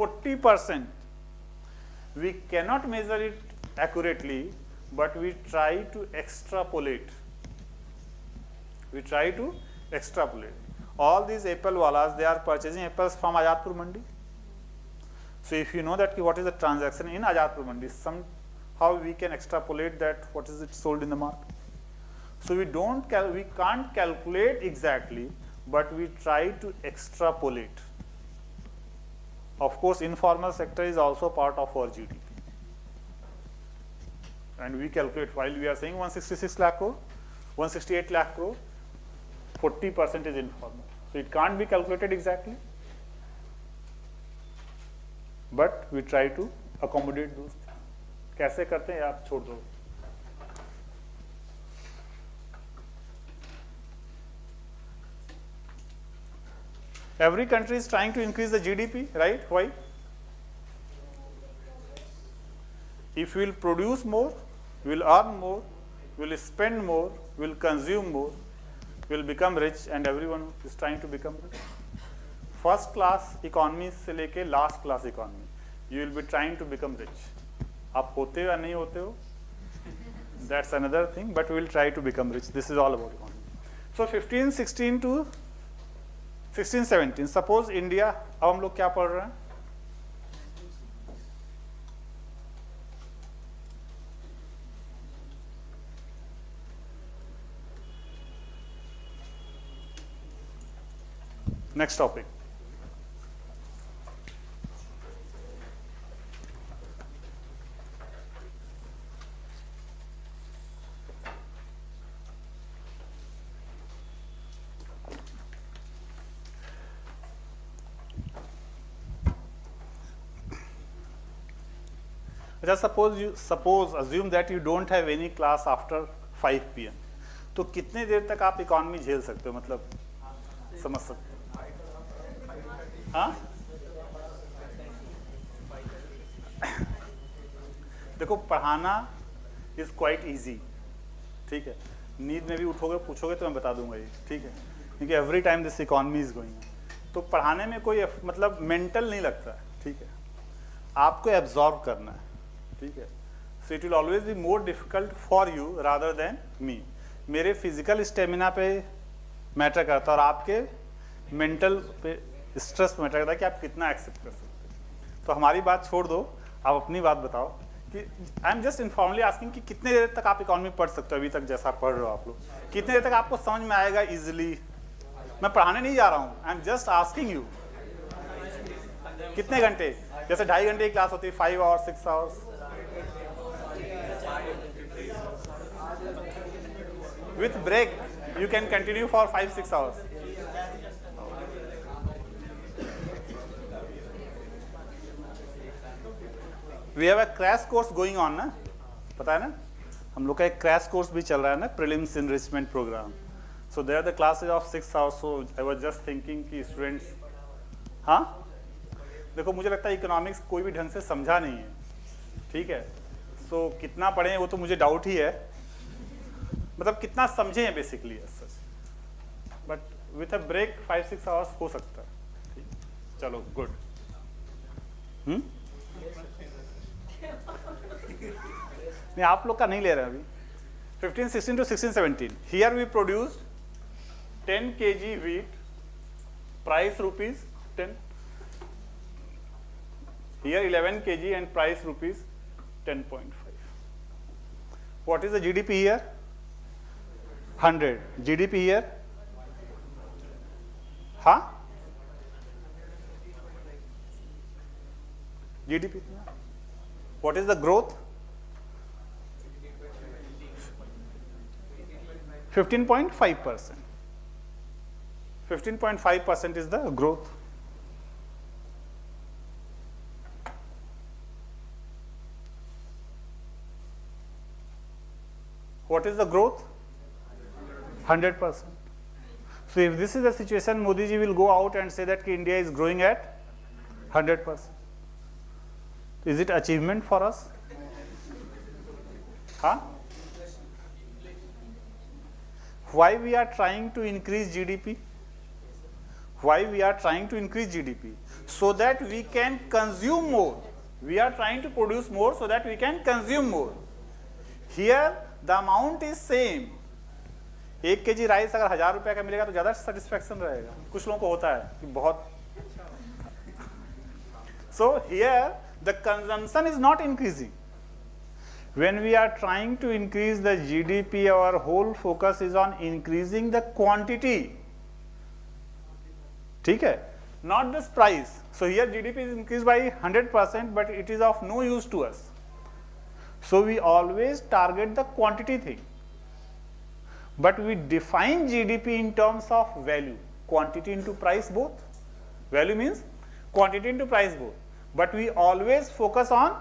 40%. We cannot measure it accurately, but we try to extrapolate. We try to extrapolate. All these apple walas, they are purchasing apples from Azadpur Mandi. So if you know that what is the transaction in Azadpur Mandi, somehow we can extrapolate that what is it sold in the market. So we can't calculate exactly, but we try to extrapolate. Of course, informal sector is also part of our GDP. And we calculate, while we are saying 166 lakh crore, 168 lakh crore, 40% is informal. So it can't be calculated exactly. But we try to accommodate those things. कैसे करते हैं आप छोड़ दो. Every country is trying to increase the GDP, right? Why? If we will produce more, we will earn more, we will spend more, we will consume more, we will become rich, and everyone is trying to become rich. First class economy से लेके last class economy, you will be trying to become rich. आप होते हो या नहीं होते हो? That's another thing, but we will try to become rich. This is all about economy. So 15, 16 to 16, 17. Suppose India, अब हम लोग क्या पढ़ रहे हैं? Next topic. अच्छा, assume that you don't have any class after 5 PM. तो कितने देर तक आप इकोनॉमी झेल सकते हो, मतलब समझ सकते हो? हाँ, देखो पढ़ाना इज क्वाइट इजी. ठीक है, नींद में भी उठोगे पूछोगे तो मैं बता दूंगा ये. ठीक है, क्योंकि every time this economy is going. तो पढ़ाने में कोई मतलब मेंटल नहीं लगता है. ठीक है, आपको एब्जॉर्ब करना है. ठीक है, so it will always be more difficult for you rather than me. मेरे फिजिकल स्टेमिना पे मैटर करता है और आपके मेंटल पे स्ट्रेस मैटर करता है कि आप कितना एक्सेप्ट कर सकते हैं. तो हमारी बात छोड़ दो, आप अपनी बात बताओ कि I am just informally asking कि कितने देर तक आप इकोनॉमी पढ़ सकते हो. अभी तक जैसा पढ़ रहे हो आप लोग, कितने देर तक आपको समझ में आएगा इजिली? मैं पढ़ाने नहीं जा रहा हूँ, I am just asking you. कितने घंटे? जैसे 2.5 घंटे की क्लास होती है, 5 hours 6 hours. With break, you can continue for 5-6 hours. We have a crash course going on ना, पता है ना? हम लोग का एक क्रैश कोर्स भी चल रहा है ना, prelims enrichment program. So there the classes of 6 hours. So I was just thinking कि स्टूडेंट्स, हाँ देखो मुझे लगता है इकोनॉमिक्स कोई भी ढंग से समझा नहीं है. ठीक है, सो कितना पढ़े वो तो मुझे डाउट ही है, मतलब कितना समझे हैं basically such. But with a break 5-6 hours हो सकता है. ठीक, चलो गुड. नहीं आप लोग का नहीं ले रहे अभी 15 16 to 16 17 here we produced 10 kg wheat price rupees 10 here 11 kg and price rupees 10.5 what is the GDP here 100 GDP here huh GDP what is the growth 15.5%. 15.5% is the growth. What is the growth? 100%. So if this is the situation, Modi ji will go out and say that India is growing at 100%. Is it achievement for us? Huh? Why we are trying to increase GDP? Why we are trying to increase GDP? So that we can consume more. We are trying to produce more so that we can consume more. Here the amount is same. 1 kg rice अगर 1000 रुपए का मिलेगा तो ज़्यादा satisfaction रहेगा. कुछ लोगों को होता है कि बहुत. So here the consumption is not increasing. When we are trying to increase the GDP, our whole focus is on increasing the quantity. ठीक है? Not this price. So here GDP is increased by 100%, but it is of no use to us. So we always target the quantity thing. But we define GDP in terms of value, quantity into price both. Value means quantity into price both. But we always focus on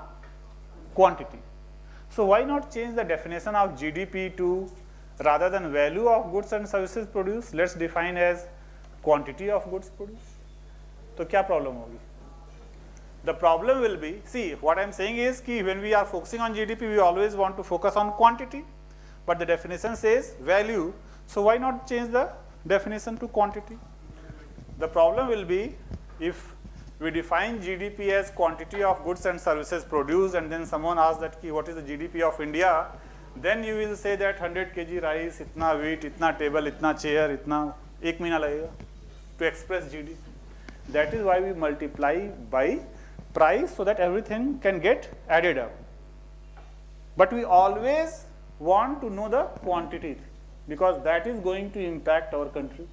quantity. So why not change the definition of GDP to, rather than value of goods and services produced, let's define as quantity of goods produced. तो क्या problem होगी? The problem will be, see what I am saying is कि when we are focusing on GDP, we always want to focus on quantity, but the definition says value. So why not change the definition to quantity? The problem will be if we define GDP as quantity of goods and services produced, and then someone asks that what is the GDP of India, then you will say that 100 kg rice, itna wheat, itna table, itna chair, itna 1 महीना लगेगा to express GDP. That is why we multiply by price so that everything can get added up. But we always want to know the quantity because that is going to impact our country.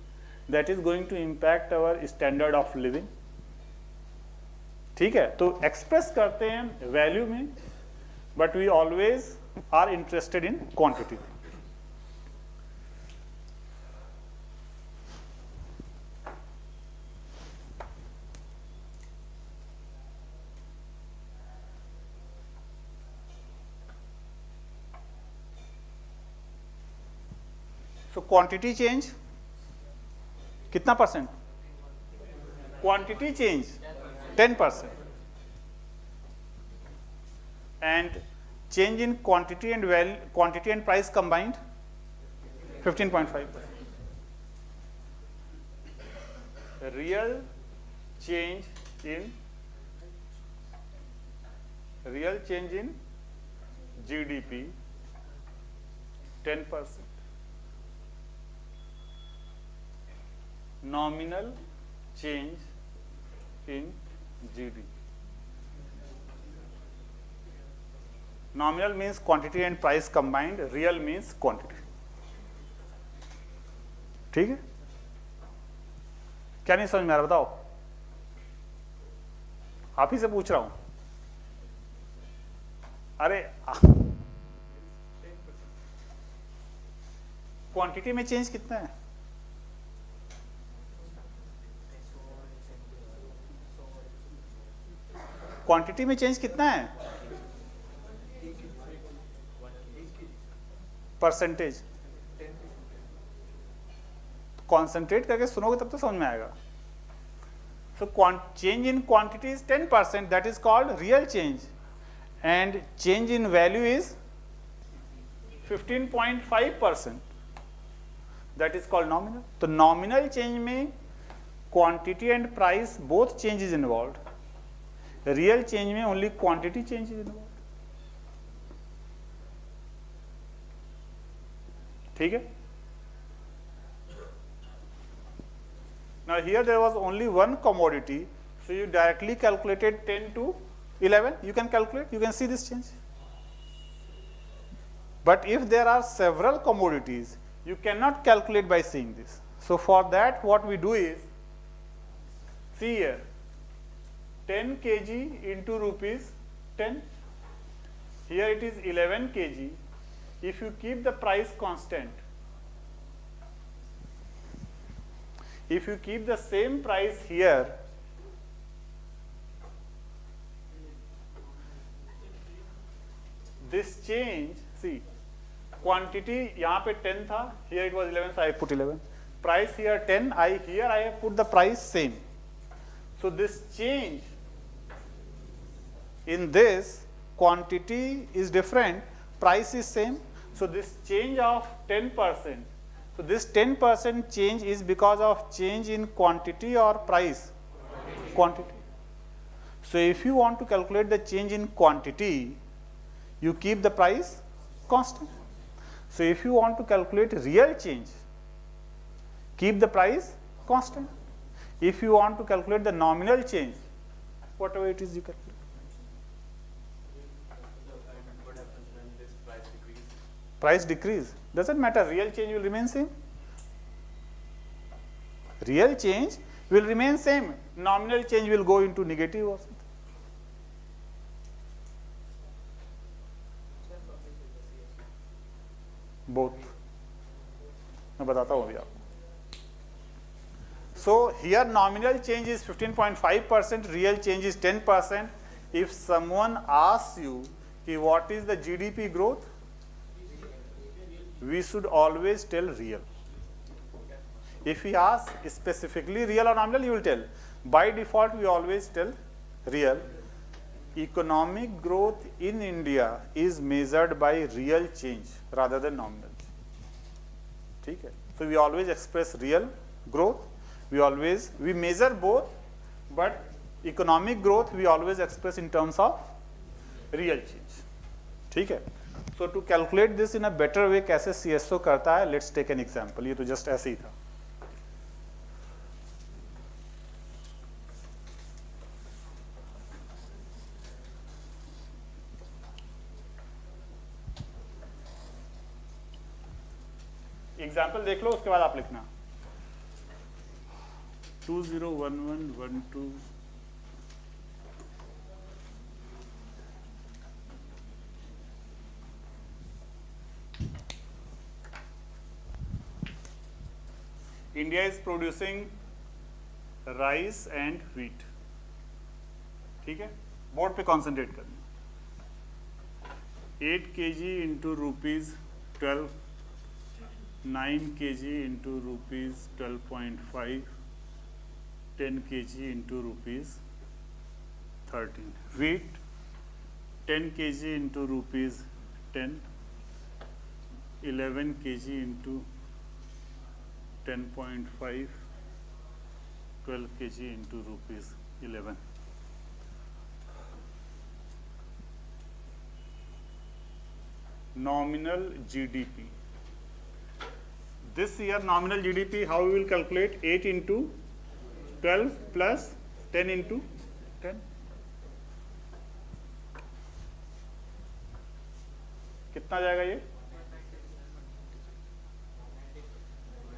That is going to impact our standard of living. ठीक है, तो express करते हैं value में, but we always are interested in quantity. So quantity change कितना percent? Quantity change 10%. And change in quantity and value, quantity and price combined 15.5%. Real change in GDP 10%. Nominal change in GDP. Nominal means quantity and price combined, real means quantity. ठीक है? क्या नहीं समझ में आ रहा बताओ? आप ही से पूछ रहा हूं. अरे क्वांटिटी में चेंज कितना है? क्वांटिटी में चेंज कितना है? परसेंटेज. कॉन्सेंट्रेट करके सुनोगे तब तो समझ में आएगा. So change in quantity is 10%, that is called real change, and change in value is 15.5%, that is called nominal. तो नॉमिनल चेंज में quantity and price both change is involve. Real change में only quantity change is involve. ठीक है. Now here there was only one commodity, so you directly calculated 10 to 11. You can calculate, you can see this change. But if there are several commodities, you cannot calculate by seeing this. So for that, what we do is, see here, 10 kg into rupees 10. Here it is 11 kg. If you keep the price constant, if you keep the same price here, this change, see, quantity यहाँ पे 10 था, here it was 11, so I put 11. Price here 10, here I have put the price same. So this change in this quantity is different, price is same. So this change of 10%. So this 10% change is because of change in quantity or price? Quantity. So if you want to calculate the change in quantity, you keep the price constant. So if you want to calculate real change, keep the price constant. If you want to calculate the nominal change, whatever it is you calculate. What happens when this price decreases? Price decrease, doesn't matter, real change will remain same. Real change will remain same, nominal change will go into negative or something. Both. मैं बताता हूँ अभी आपको. So here nominal change is 15.5%, real change is 10%. If someone asks you कि what is the GDP growth, we should always tell real. If he asks specifically real or nominal, you will tell. By default, we always tell real. Economic growth in India is measured by real change rather than nominal. ठीक है? So we always express real growth. We measure both, but economic growth we always express in terms of real change. ठीक है? So to calculate this in a better way, कैसे CSO करता है? Let's take an example. ये तो just ऐसे ही था. Example देख लो, उसके बाद आप लिखना. 201112 India is producing rice and wheat. ठीक है, बोर्ड पे कॉन्सेंट्रेट करना. 8 kg into rupees 12, 9 kg into rupees 12.5, 10 kg into rupees 13. Wheat 10 kg into rupees 10, 11 kg into 10.5, 12 kg into rupees 11. Nominal GDP. This year nominal GDP, how we will calculate? 8 into 12 plus 10 into 10. कितना जाएगा ये?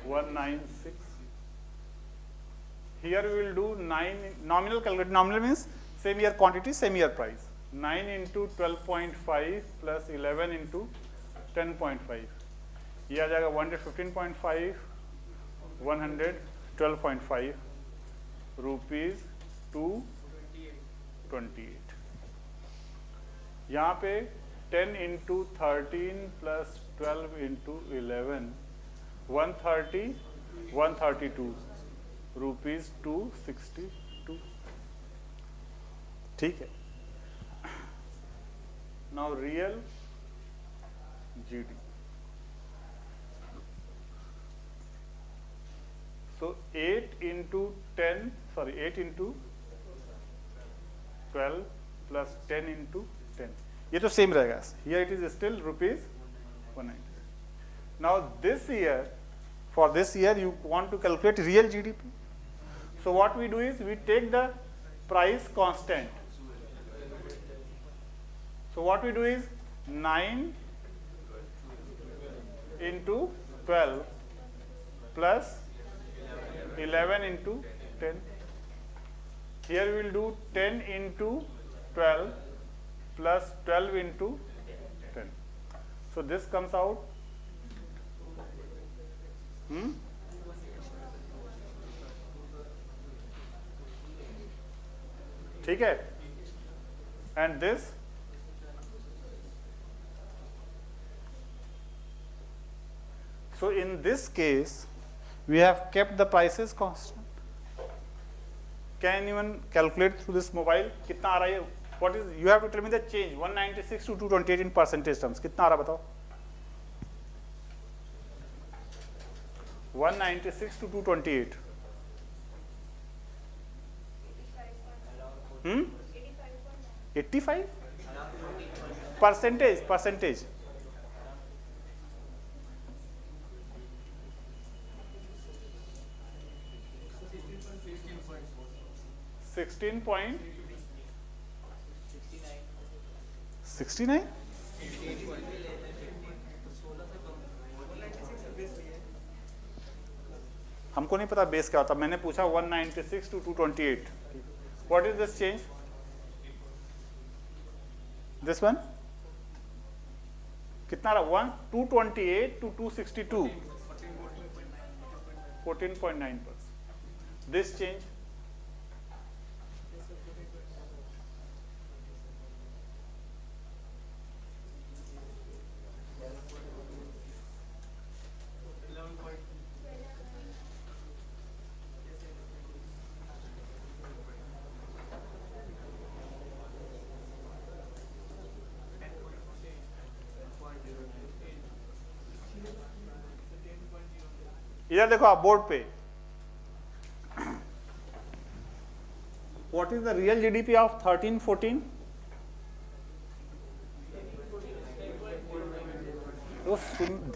196. Here we will do 9 nominal calculate. Nominal means same year quantity, same year price. 9 into 12.5 plus 11 into 10.5. ये आ जाएगा 115.5, 112.5 rupees 228. यहाँ पे 10 into 13 plus 12 into 11, 132 rupees 262. ठीक है. Now real GDP. So 8 into 12 plus 10 into 10. ये तो सेम रहेगा. Here it is still rupees 190. Now this year, for this year you want to calculate real GDP. So what we do is we take the price constant. So what we do is 9 into 12 plus 11 into 10. Here we will do 10 into 12 plus 12 into 10. So this comes out ठीक है, and this so in this case we have kept the prices constant. Can anyone calculate through this mobile कितना आ रहा है? What is, you have to tell me the change 196 to 228 in percentage terms. कितना आ रहा बताओ? 196 to 228. 85 percentage. Sixteen point 69. हमको नहीं पता बेस क्या होता, मैंने पूछा 196 to 228. What is this change? This one कितना रहा? 228 to 262, 14.9%. This change इधर देखो आप बोर्ड पे, what is the real GDP of 13-14? तो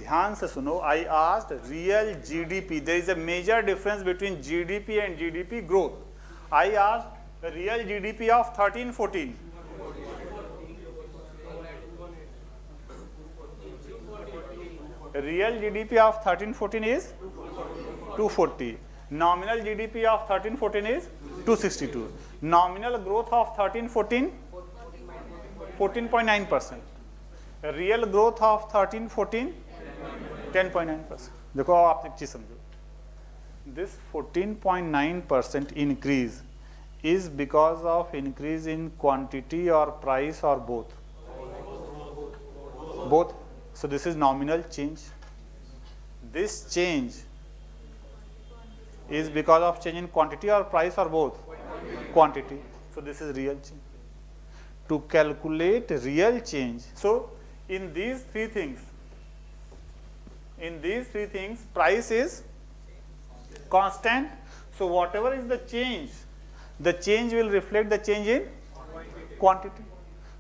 ध्यान से सुनो, I asked real GDP. There is a major difference between GDP and GDP growth. I asked the real GDP of 13-14. Real GDP of 13-14 is 240. Nominal GDP of 13-14 is 262. Nominal growth of 13-14 14.9%. Real growth of 13-14 10.9%. देखो आप एक चीज समझो, this 14.9% increase is because of increase in quantity or price or both? Both. So this is nominal change. This change is because of change in quantity or price or both? Quantity. So this is real change. To calculate real change, so in these three things, price is constant. So whatever is the change will reflect the change in quantity.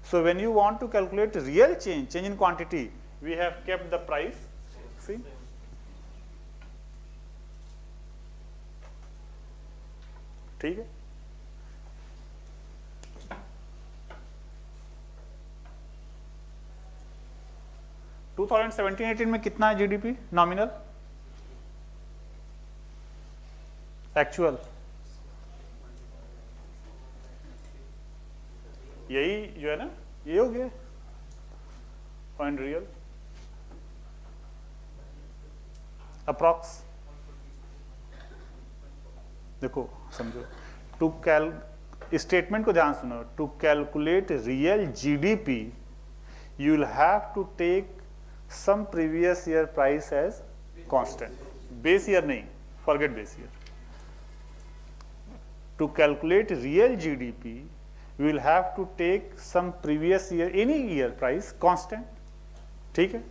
So when you want to calculate real change in quantity, we have kept the price. See, ठीक है. To 2017-18 में कितना है GDP nominal? Actual यही जो है ना, ये हो गया. And real approx. देखो समझो, टू स्टेटमेंट को ध्यान सुनो. To calculate real GDP you will have to take some previous year price as constant. Base year nahi, forget base year. To calculate real GDP, we will have to take some previous year, any year price constant. ठीक है?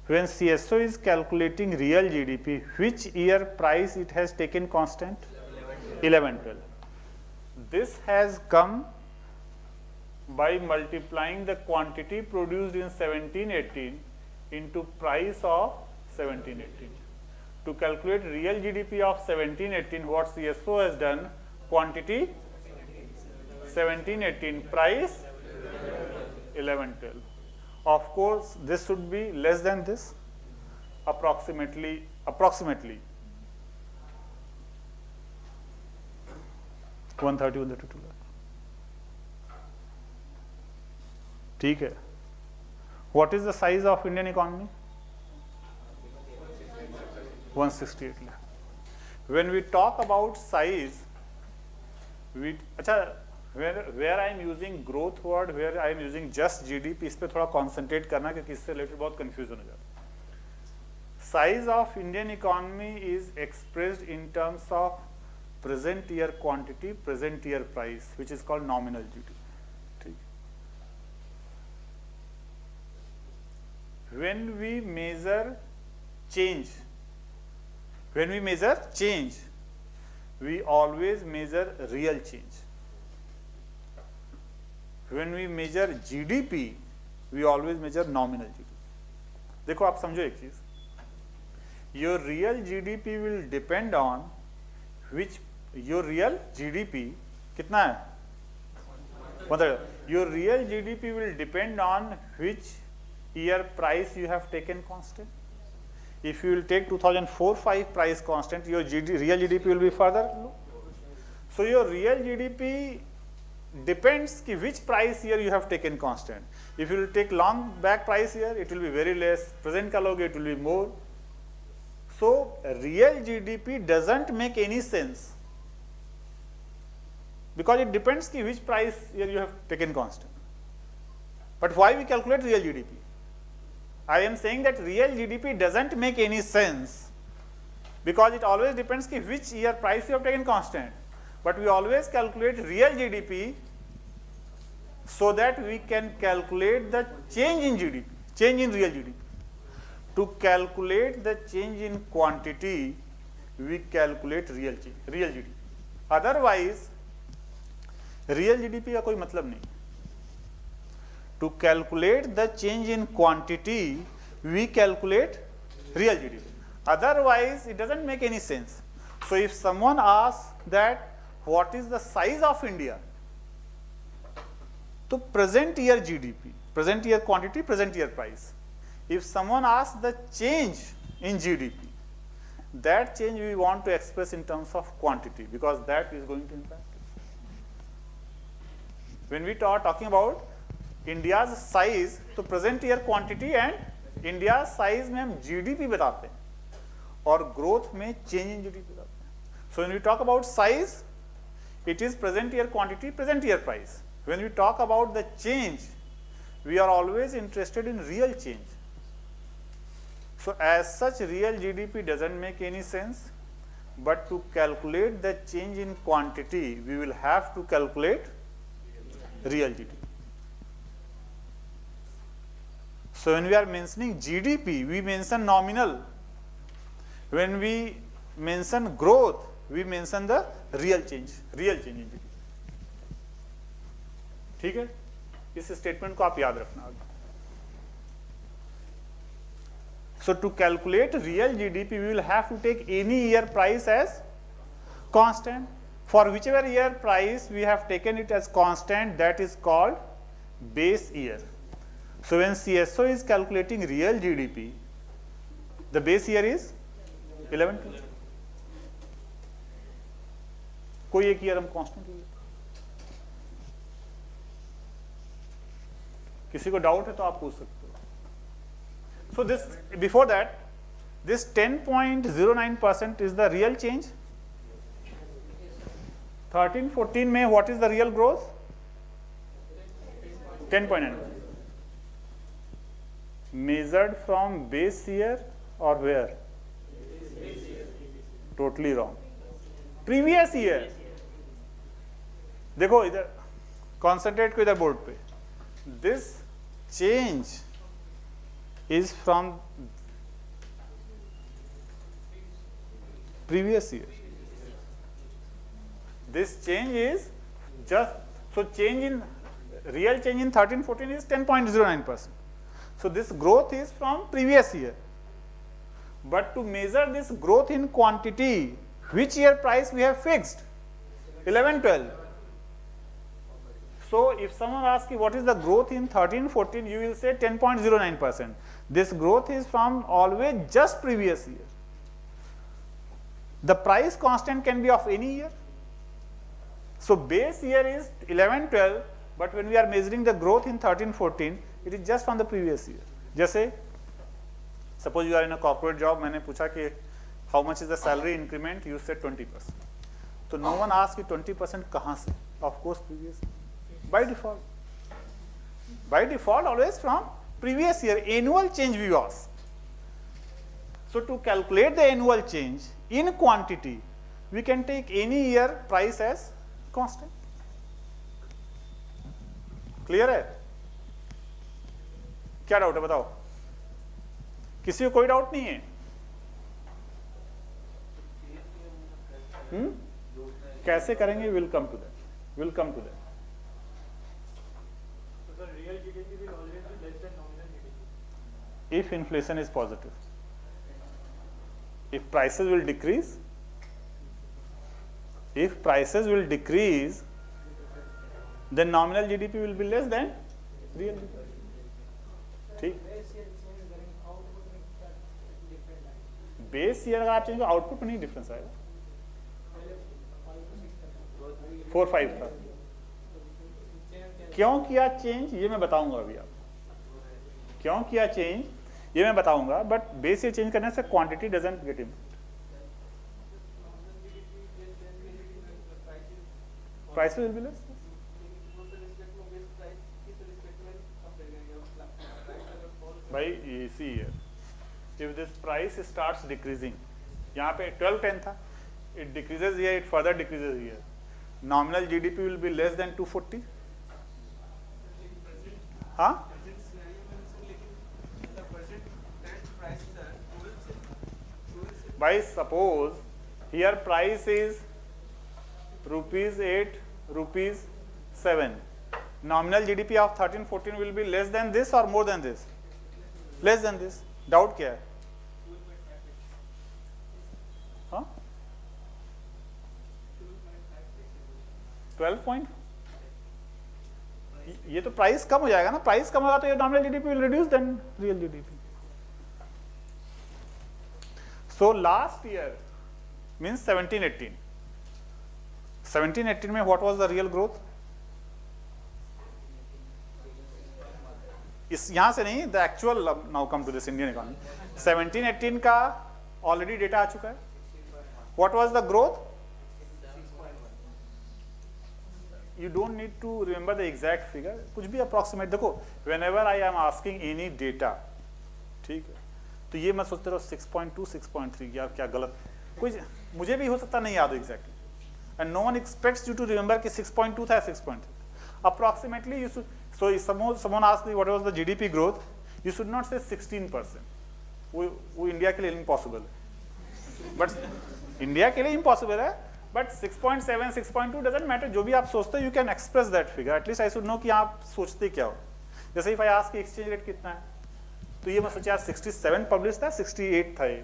When CSO is calculating real GDP, which year price it has taken constant? 11-12. This has come by multiplying the quantity produced in 17-18 into price of 17-18. To calculate real GDP of 17-18, what CSO has done? Quantity 17-18, price 11-12. Of course, this should be less than this, approximately 130, 132 lakh. ठीक है. What is the size of Indian economy? 168 lakh. When we talk about size, where I am using growth word, where I am using just GDP, इस पे थोड़ा concentrate करना क्योंकि इससे related बहुत confusion हो जाता है. Size of Indian economy is expressed in terms of present year quantity, present year price, which is called nominal GDP. ठीक. When we measure change, we always measure real change. When we measure GDP, we always measure nominal GDP. देखो आप समझो एक चीज, your real GDP will depend on which your real GDP कितना है? मतलब your real GDP will depend on which year price you have taken constant. If you will take 2004-5 price constant, your real GDP will be further low. So your real GDP depends ki which price year you have taken constant. If you will take long back price year, it will be very less. Present ka loge, it will be more. So real GDP doesn't make any sense because it depends ki which price year you have taken constant. But why we calculate real GDP? I am saying that real GDP doesn't make any sense because it always depends ki which year price you have taken constant. But we always calculate real GDP so that we can calculate the change in GDP, change in real GDP. To calculate the change in quantity, we calculate real GDP. Otherwise, real GDP का कोई मतलब नहीं. To calculate the change in quantity, we calculate real GDP. Otherwise, it doesn't make any sense. So if someone asks that what is the size of India, to present year GDP, present year quantity, present year price. If someone asks the change in GDP, that change we want to express in terms of quantity because that is going to impact. When we are talking about India's size, तो present year quantity and India's size में हम GDP बताते हैं और growth में change in GDP बताते हैं. So when we talk about size, it is present year quantity, present year price. When we talk about the change, we are always interested in real change. So as such, real GDP doesn't make any sense, but to calculate the change in quantity, we will have to calculate real GDP. So when we are mentioning GDP, we mention nominal. When we mention growth, we mention the real change in GDP. ठीक है? इस statement को आप याद रखना. So to calculate real GDP, we will have to take any year price as constant. For whichever year price we have taken it as constant, that is called base year. So when CSO is calculating real GDP, the base year is 11. कोई एक year हम constant ले. किसी को doubt है तो आप पूछ सकते हो. So this, before that, this 10.09% is the real change. 13-14 में what is the real growth? 10.9. Measured from base year or where? Totally wrong. Previous year. देखो इधर concentrate को इधर बोर्ड पे. This change is from previous year. This change is just, so change in, real change in 13-14 is 10.09%. So this growth is from previous year. But to measure this growth in quantity, which year price we have fixed? 11-12. So if someone asks you what is the growth in 13-14, you will say 10.09%. This growth is from always just previous year. The price constant can be of any year. So base year is 11-12, but when we are measuring the growth in 13-14, it is just from the previous year. जैसे suppose you are in a corporate job, मैंने पूछा कि how much is the salary increment, you said 20%. So no one asks you 20% कहाँ से? Of course previous year. By default. By default always from previous year. Annual change we ask. So to calculate the annual change in quantity, we can take any year price as constant. Clear है? क्या doubt है बताओ? किसी को कोई doubt नहीं है? कैसे करेंगे? We'll come to that. We'll come to that. So the real GDP will always be less than nominal GDP. If inflation is positive. If prices will decrease, then nominal GDP will be less than real GDP. ठीक? Base year अगर आप change करो output में नहीं difference आएगा. 4-5 था. क्यों किया चेंज ये मैं बताऊंगा अभी. आप क्यों किया चेंज ये मैं बताऊंगा, बट बेस ईयर चेंज करने से quantity doesn't get improve. Price will be less. भाई इसी year if this price starts decreasing, यहाँ पे 12-10 था, it decreases here, it further decreases here, nominal GDP will be less than 240. हाँ? By suppose here price is ₹8, ₹7. Nominal GDP of 13-14 will be less than this or more than this? Less than this. Doubt क्या है? हाँ? 12 ये तो price कम हो जाएगा ना. Price कम होगा तो ये nominal GDP will reduce then real GDP. So last year means 17-18. 17-18 में what was the real growth? इस यहां से नहीं, the actual. Now come to this Indian economy. 17-18 का ऑलरेडी डेटा आ चुका है. What was the growth? You don't need to remember the exact figure. कुछ भी approximate. देखो, whenever I am asking any data, ठीक है, तो ये मैं सोचते रहो 6.2, 6.3 यार क्या गलत. कुछ मुझे भी हो सकता नहीं याद exactly. And no one expects you to remember कि 6.2 था 6.3. Approximately you should. So if someone asks me what was the GDP growth, you should not say 16%. वो इंडिया के लिए impossible है. But इंडिया के लिए impossible है. But 6.7, 6.2 doesn't matter. जो भी आप सोचते हो, you can express that figure. At least I should know कि आप सोचते क्या हो. जैसे if I ask कि exchange rate कितना है, तो ये मैं सोचा यार 67 published था, 68 था ये.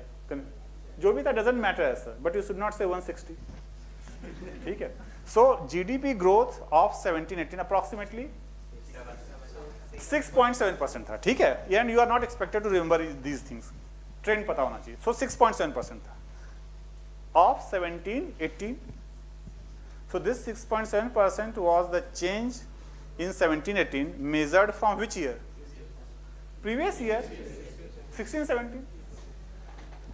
जो भी था doesn't matter ऐसा. But you should not say 160. ठीक है. So GDP growth of 17-18 approximately 6.7% था. ठीक है. And you are not expected to remember these things. Trend पता होना चाहिए. So 6.7% था. Of 17-18. So this 6.7% was the change in 17-18 measured from which year? Previous year, 16-17.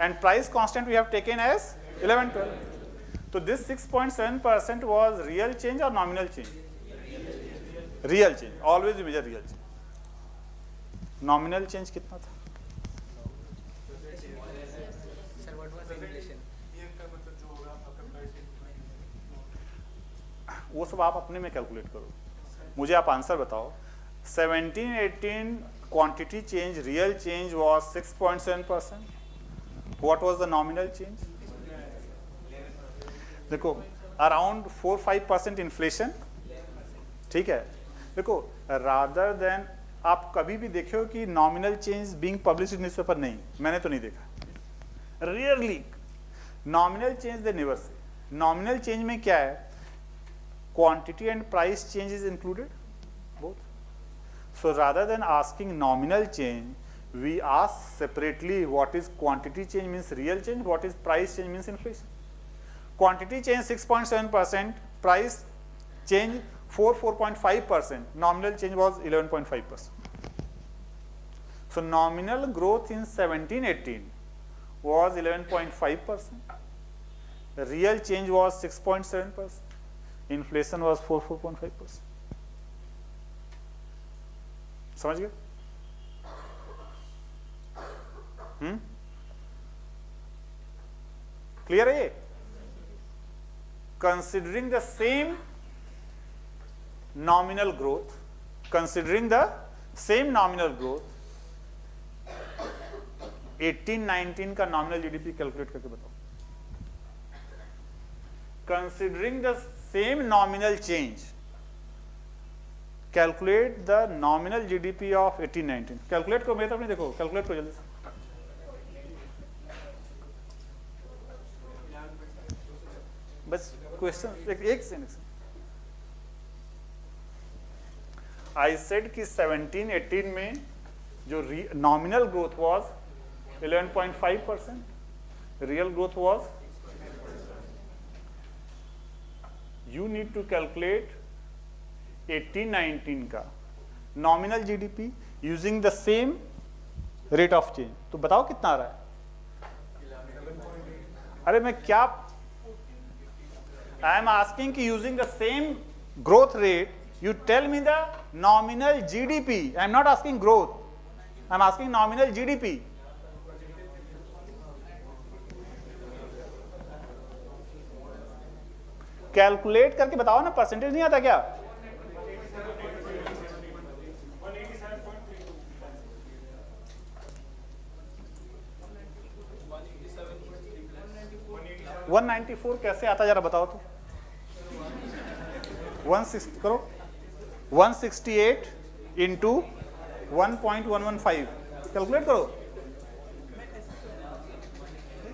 And price constant we have taken as 11-12. So this 6.7% was real change or nominal change? Real change. Always we measure real change. Nominal change कितना था? वो सब आप अपने में calculate करो. मुझे आप आंसर बताओ. 17-18 quantity change real change was 6.7%. What was the nominal change? देखो अराउंड 4-5% इन्फ्लेशन. ठीक है. देखो रादर देन आप कभी भी देखो कि nominal change being publish in newspaper नहीं, मैंने तो नहीं देखा. Rarely nominal change they never say. Nominal change में क्या है, quantity and price change is included both. So rather than asking nominal change, we ask separately what is quantity change means real change, what is price change means inflation. Quantity change 6.7%, price change 4.5%, nominal change was 11.5%. So nominal growth in 17-18 was 11.5%, the real change was 6.7%, inflation was 4.5%. समझ गए? Clear है ये? Considering the same nominal growth, considering the same nominal growth, 18-19 का nominal GDP calculate करके बताओ. Considering the same nominal change, calculate the nominal GDP of 18-19. Calculate करो, मेरे तरफ नहीं देखो, कैलकुलेट करो जल्दी से. बस क्वेश्चन एक सेकंड. आई सेड कि 17-18 में जो nominal growth was 11.5%, real growth was, you need to calculate 18-19 का nominal GDP using the same rate of change. तो बताओ कितना आ रहा है? अरे मैं क्या, आई एम आस्किंग कि using the same growth rate you tell me the nominal GDP. I am not asking growth, I am asking nominal GDP. Calculate करके बताओ ना, परसेंटेज नहीं आता क्या? $194 कैसे आता जरा बताओ तो. 160 करो, 168 इंटू 1.115 कैलकुलेट करो.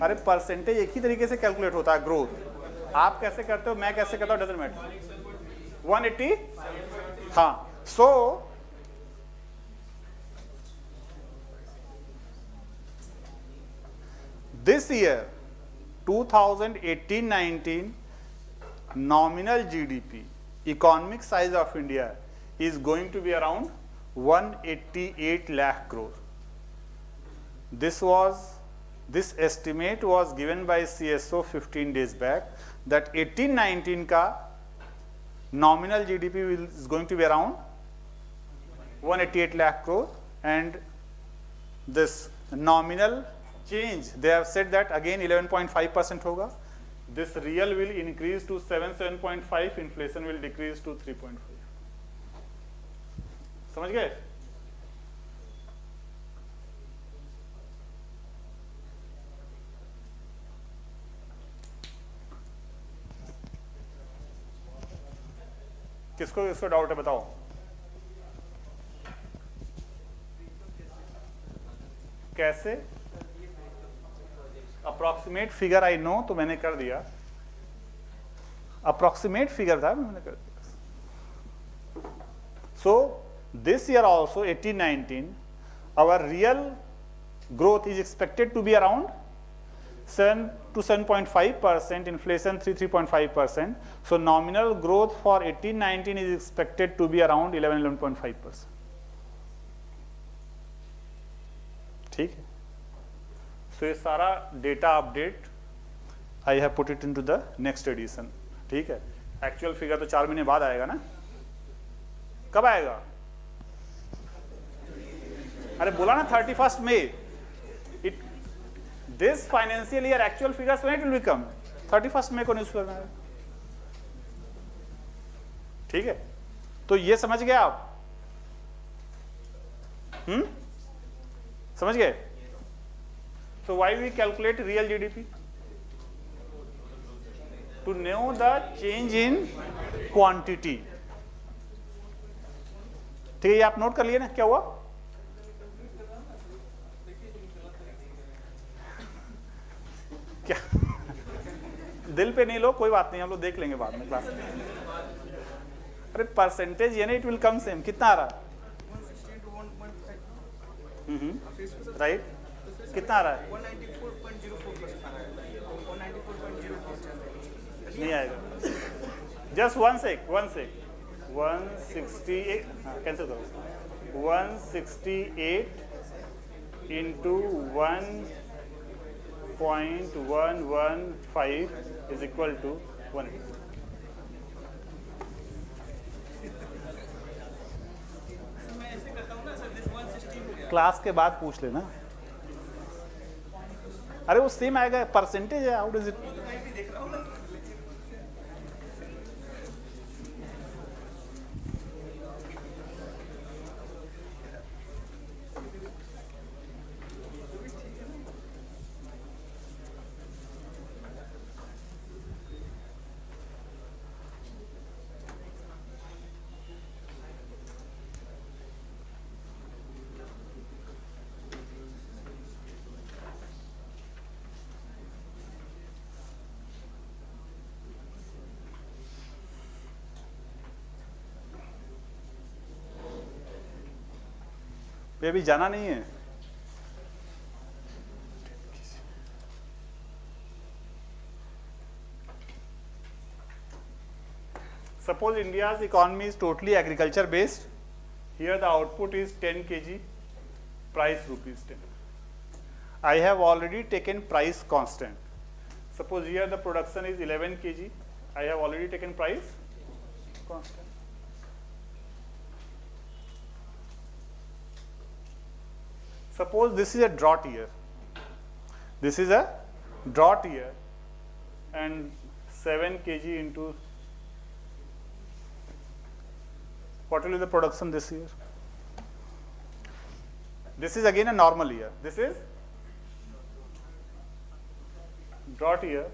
अरे परसेंटेज एक ही तरीके से कैलकुलेट होता है ग्रोथ. आप कैसे करते हो, मैं कैसे करता हूँ, डजंट मैटर. 180, हाँ. सो this year 2018-19 nominal GDP, economic size of India is going to be around 188 lakh crore. This estimate was given by CSO 15 days back that 18-19 ka nominal GDP is going to be around 188 lakh crore, and this nominal change they have said that again 11.5% होगा. This real will increase to 7.5, inflation will decrease to 3.5. समझ गए? किसको इसको doubt है बताओ. कैसे? Approximate figure I know, तो मैंने कर दिया. अप्रॉक्सीमेट फिगर था, मैंने कर दिया. So this year also 18-19 our real growth is expected to be around 7 to 7.5%, inflation 3.5%. So nominal growth for 18-19 is expected to be around 11.5%. ठीक है. So ये सारा data update I have put it into the next edition. ठीक है. Actual figure तो 4 महीने बाद आएगा ना. कब आएगा? अरे बोला ना 31st May. This financial year actual figures when it will become 31st May को न्यूज करना है. ठीक है. तो ये समझ गए आप? समझ गए? So why we calculate real GDP? To know the change in quantity. ठीक है, ये आप नोट कर लिए ना क्या हुआ? क्या दिल पे नहीं लो, कोई बात नहीं, हम लोग देख लेंगे बाद में क्लास में। अरे परसेंटेज यानी इट विल कम सेम। कितना आ रहा है? 160 to 1.5 राइट, कितना आ रहा है? 194.04% आ रहा है, 194.04 चल रहा है। नहीं आएगा। जस्ट वन सेक 168, हाँ कैंसिल करो। 168 into 1.115 is equal to 180। Class के बाद पूछ लेना। अरे वो सेम आएगा, परसेंटेज है, हाउ डज इट। ये अभी जाना नहीं है। Suppose India's economy is totally agriculture based. Here the output is 10 kg, price rupees 10. I have already taken price constant. Suppose here the production is 11 kg. I have already taken price constant. Suppose this is a drought year. This is a drought year, and 7 kg into what will be the production this year? This is again a normal year. This is drought year.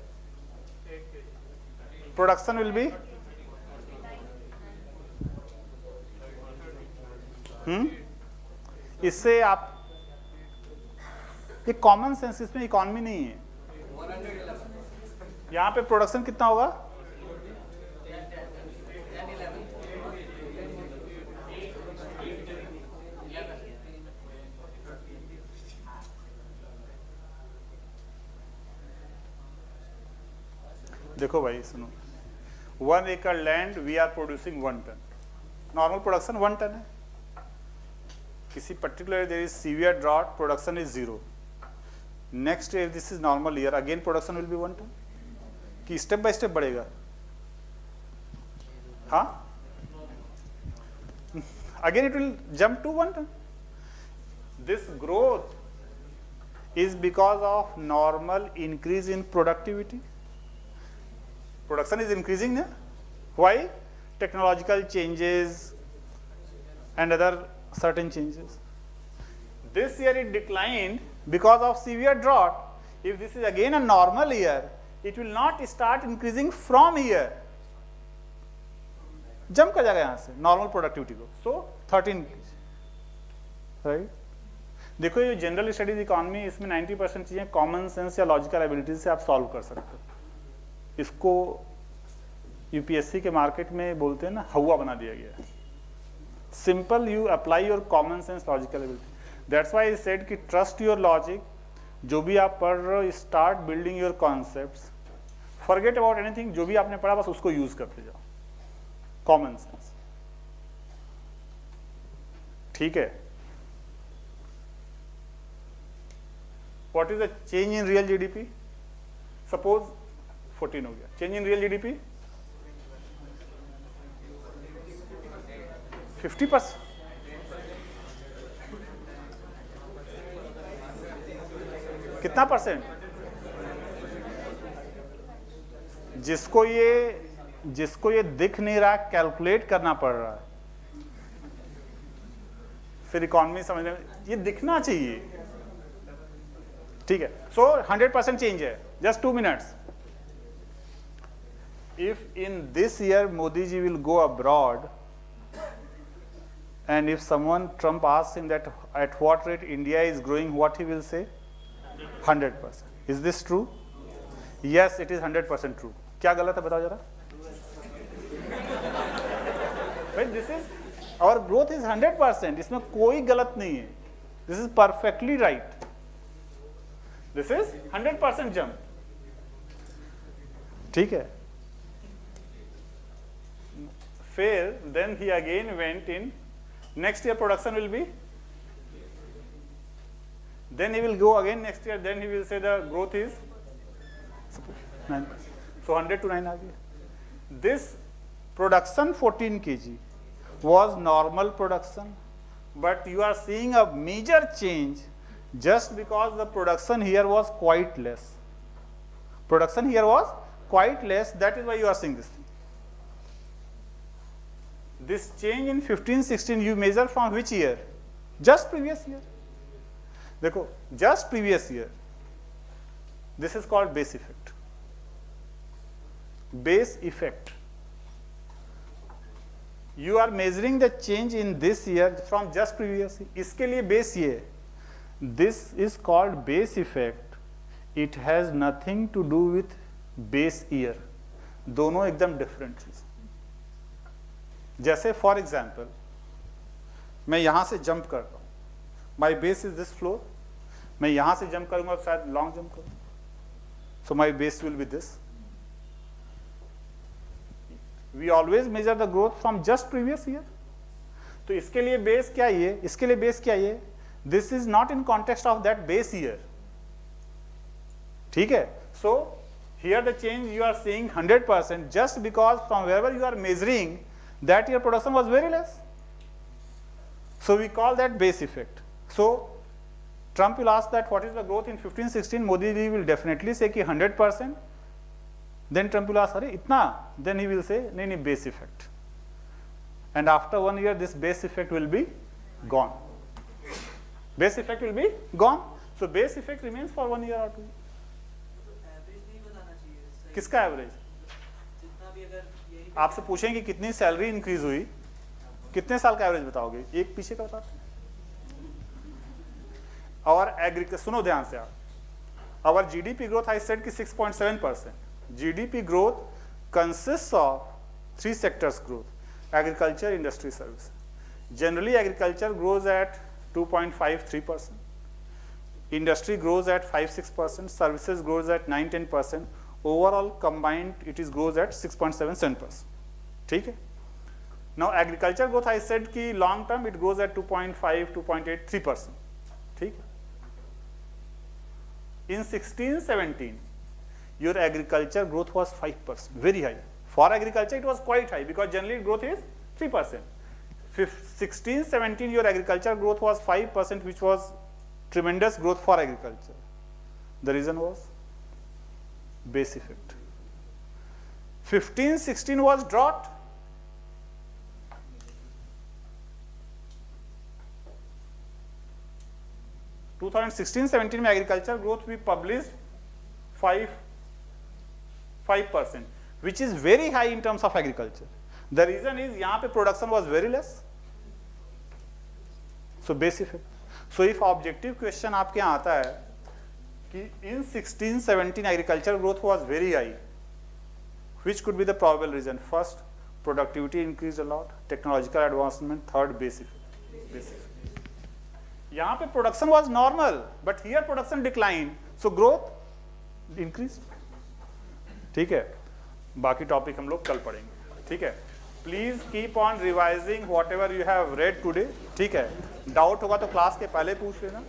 Production will be इससे आप ये common sense, इसमें economy नहीं है। यहाँ पे production कितना होगा? देखो भाई सुनो, 1 acre land we are producing 1 ton, normal production 1 ton है। किसी particular there is severe drought, production is 0। Next year this is normal year, again production will be 1 ton. कि स्टेप बाय स्टेप बढ़ेगा? हाँ, again it will jump to 1 ton. This growth is because of normal increase in productivity. Production is increasing, na? Why? Technological changes and other certain changes. This year it declined because of severe drought. If this is again a normal year, it will not start increasing from here. Jump कर जाएगा यहाँ से normal productivity को. So 13, right? देखो ये general studies economy, इसमें 90% चीजें common sense या लॉजिकल एबिलिटीज से आप सॉल्व कर सकते हो। इसको यूपीएससी के मार्केट में बोलते हैं ना, हवा बना दिया गया है। Simple, you apply your common sense logical ability. That's why I said कि ट्रस्ट योर लॉजिक। जो भी आप पढ़ रहे हो, start building your concepts, forget about anything. जो भी आपने पढ़ा बस उसको यूज करते जाओ, कॉमन सेंस। ठीक है। What is the change in real GDP? Suppose 14 हो गया। Change in real GDP 50%। कितना परसेंट? जिसको ये दिख नहीं रहा, कैलकुलेट करना पड़ रहा है, फिर इकोनॉमी समझने में ये दिखना चाहिए। ठीक है। सो 100% चेंज है। Just 2 minutes। If in this year Modi ji will go abroad, and if someone, Trump asks him that at what rate India is growing, what he will say? 100%. Is this true? Yes it is 100% true. क्या गलत है बताओ जरा। भाई this is our growth is 100%, इसमें कोई गलत नहीं है, this is perfectly right, this is 100% jump. ठीक है, फिर then he again went in next year production will be, then he will go again next year, then he will say the growth is 9%. So 100 to 9 aa gaya. This production 14 kg was normal production, but you are seeing a major change just because the production here was quite less. Production here was quite less, that is why you are seeing this thing. This change in 15-16 you measure from which year? Just previous year. देखो just previous year, this is called base effect. Base effect, you are measuring the change in this year from just previous, इसके लिए base ये, this is called base effect, it has nothing to do with base year, दोनों एकदम different चीज। जैसे for example मैं यहां से जंप करता हूं, my base is this floor, मैं यहां से जंप करूंगा शायद लॉन्ग जंप करूं, so my base will be this. We always measure the growth from just previous year. तो इसके लिए बेस क्या ये, इसके लिए बेस क्या ये, this is not in context of that base year. ठीक है, so here the change you are seeing 100% just because from wherever you are measuring that year production was very less. So we call that base effect. So Trump will ask that what is the growth in 15-16, Modi ji will definitely say कि 100%. Then Trump will ask, अरे इतना? Then he will say नहीं नहीं base effect. And after 1 year this base effect will be gone. Base effect will be gone. So base effect remains for 1 year or 2. Average नहीं बताना चाहिए। किसका average? जितना भी अगर यही आपसे पूछेंगे कितनी सैलरी इंक्रीज हुई, कितने साल का एवरेज बताओगे? एक पीछे का बताते हैं। और एग्रीकल्चर, सुनो ध्यान से आप, our GDP growth I said कि 6.7%. GDP growth consists of 3 sectors growth: agriculture, industry, service. Generally agriculture grows at 2.53%, industry grows at 5-6%, services grows at 9-10%, overall combined it is grows at 6.77%. ठीक है? Now agriculture growth I said कि long term it grows at 2.5, 2.83%. ठीक है? In 16-17, your agriculture growth was 5%, very high. For agriculture, it was quite high because generally growth is 3%. 16-17, your agriculture growth was 5%, which was tremendous growth for agriculture. The reason was base effect. 15-16 was drought. In 2016-17 में agriculture growth we published 5%, which is very high in terms of agriculture. The reason is यहाँ पे production was very less. So base effect. So if objective question आपके यहाँ आता है कि in 16-17 agriculture growth was very high, which could be the probable reason? First, productivity increased a lot, technological advancement. Third, base effect. Base effect. यहाँ पे production was normal but here production decline, so growth increase. ठीक है, बाकी topic हम लोग कल पढ़ेंगे। ठीक है, please keep on revising what ever you have read today. ठीक है, डाउट होगा तो क्लास के पहले पूछ लेना।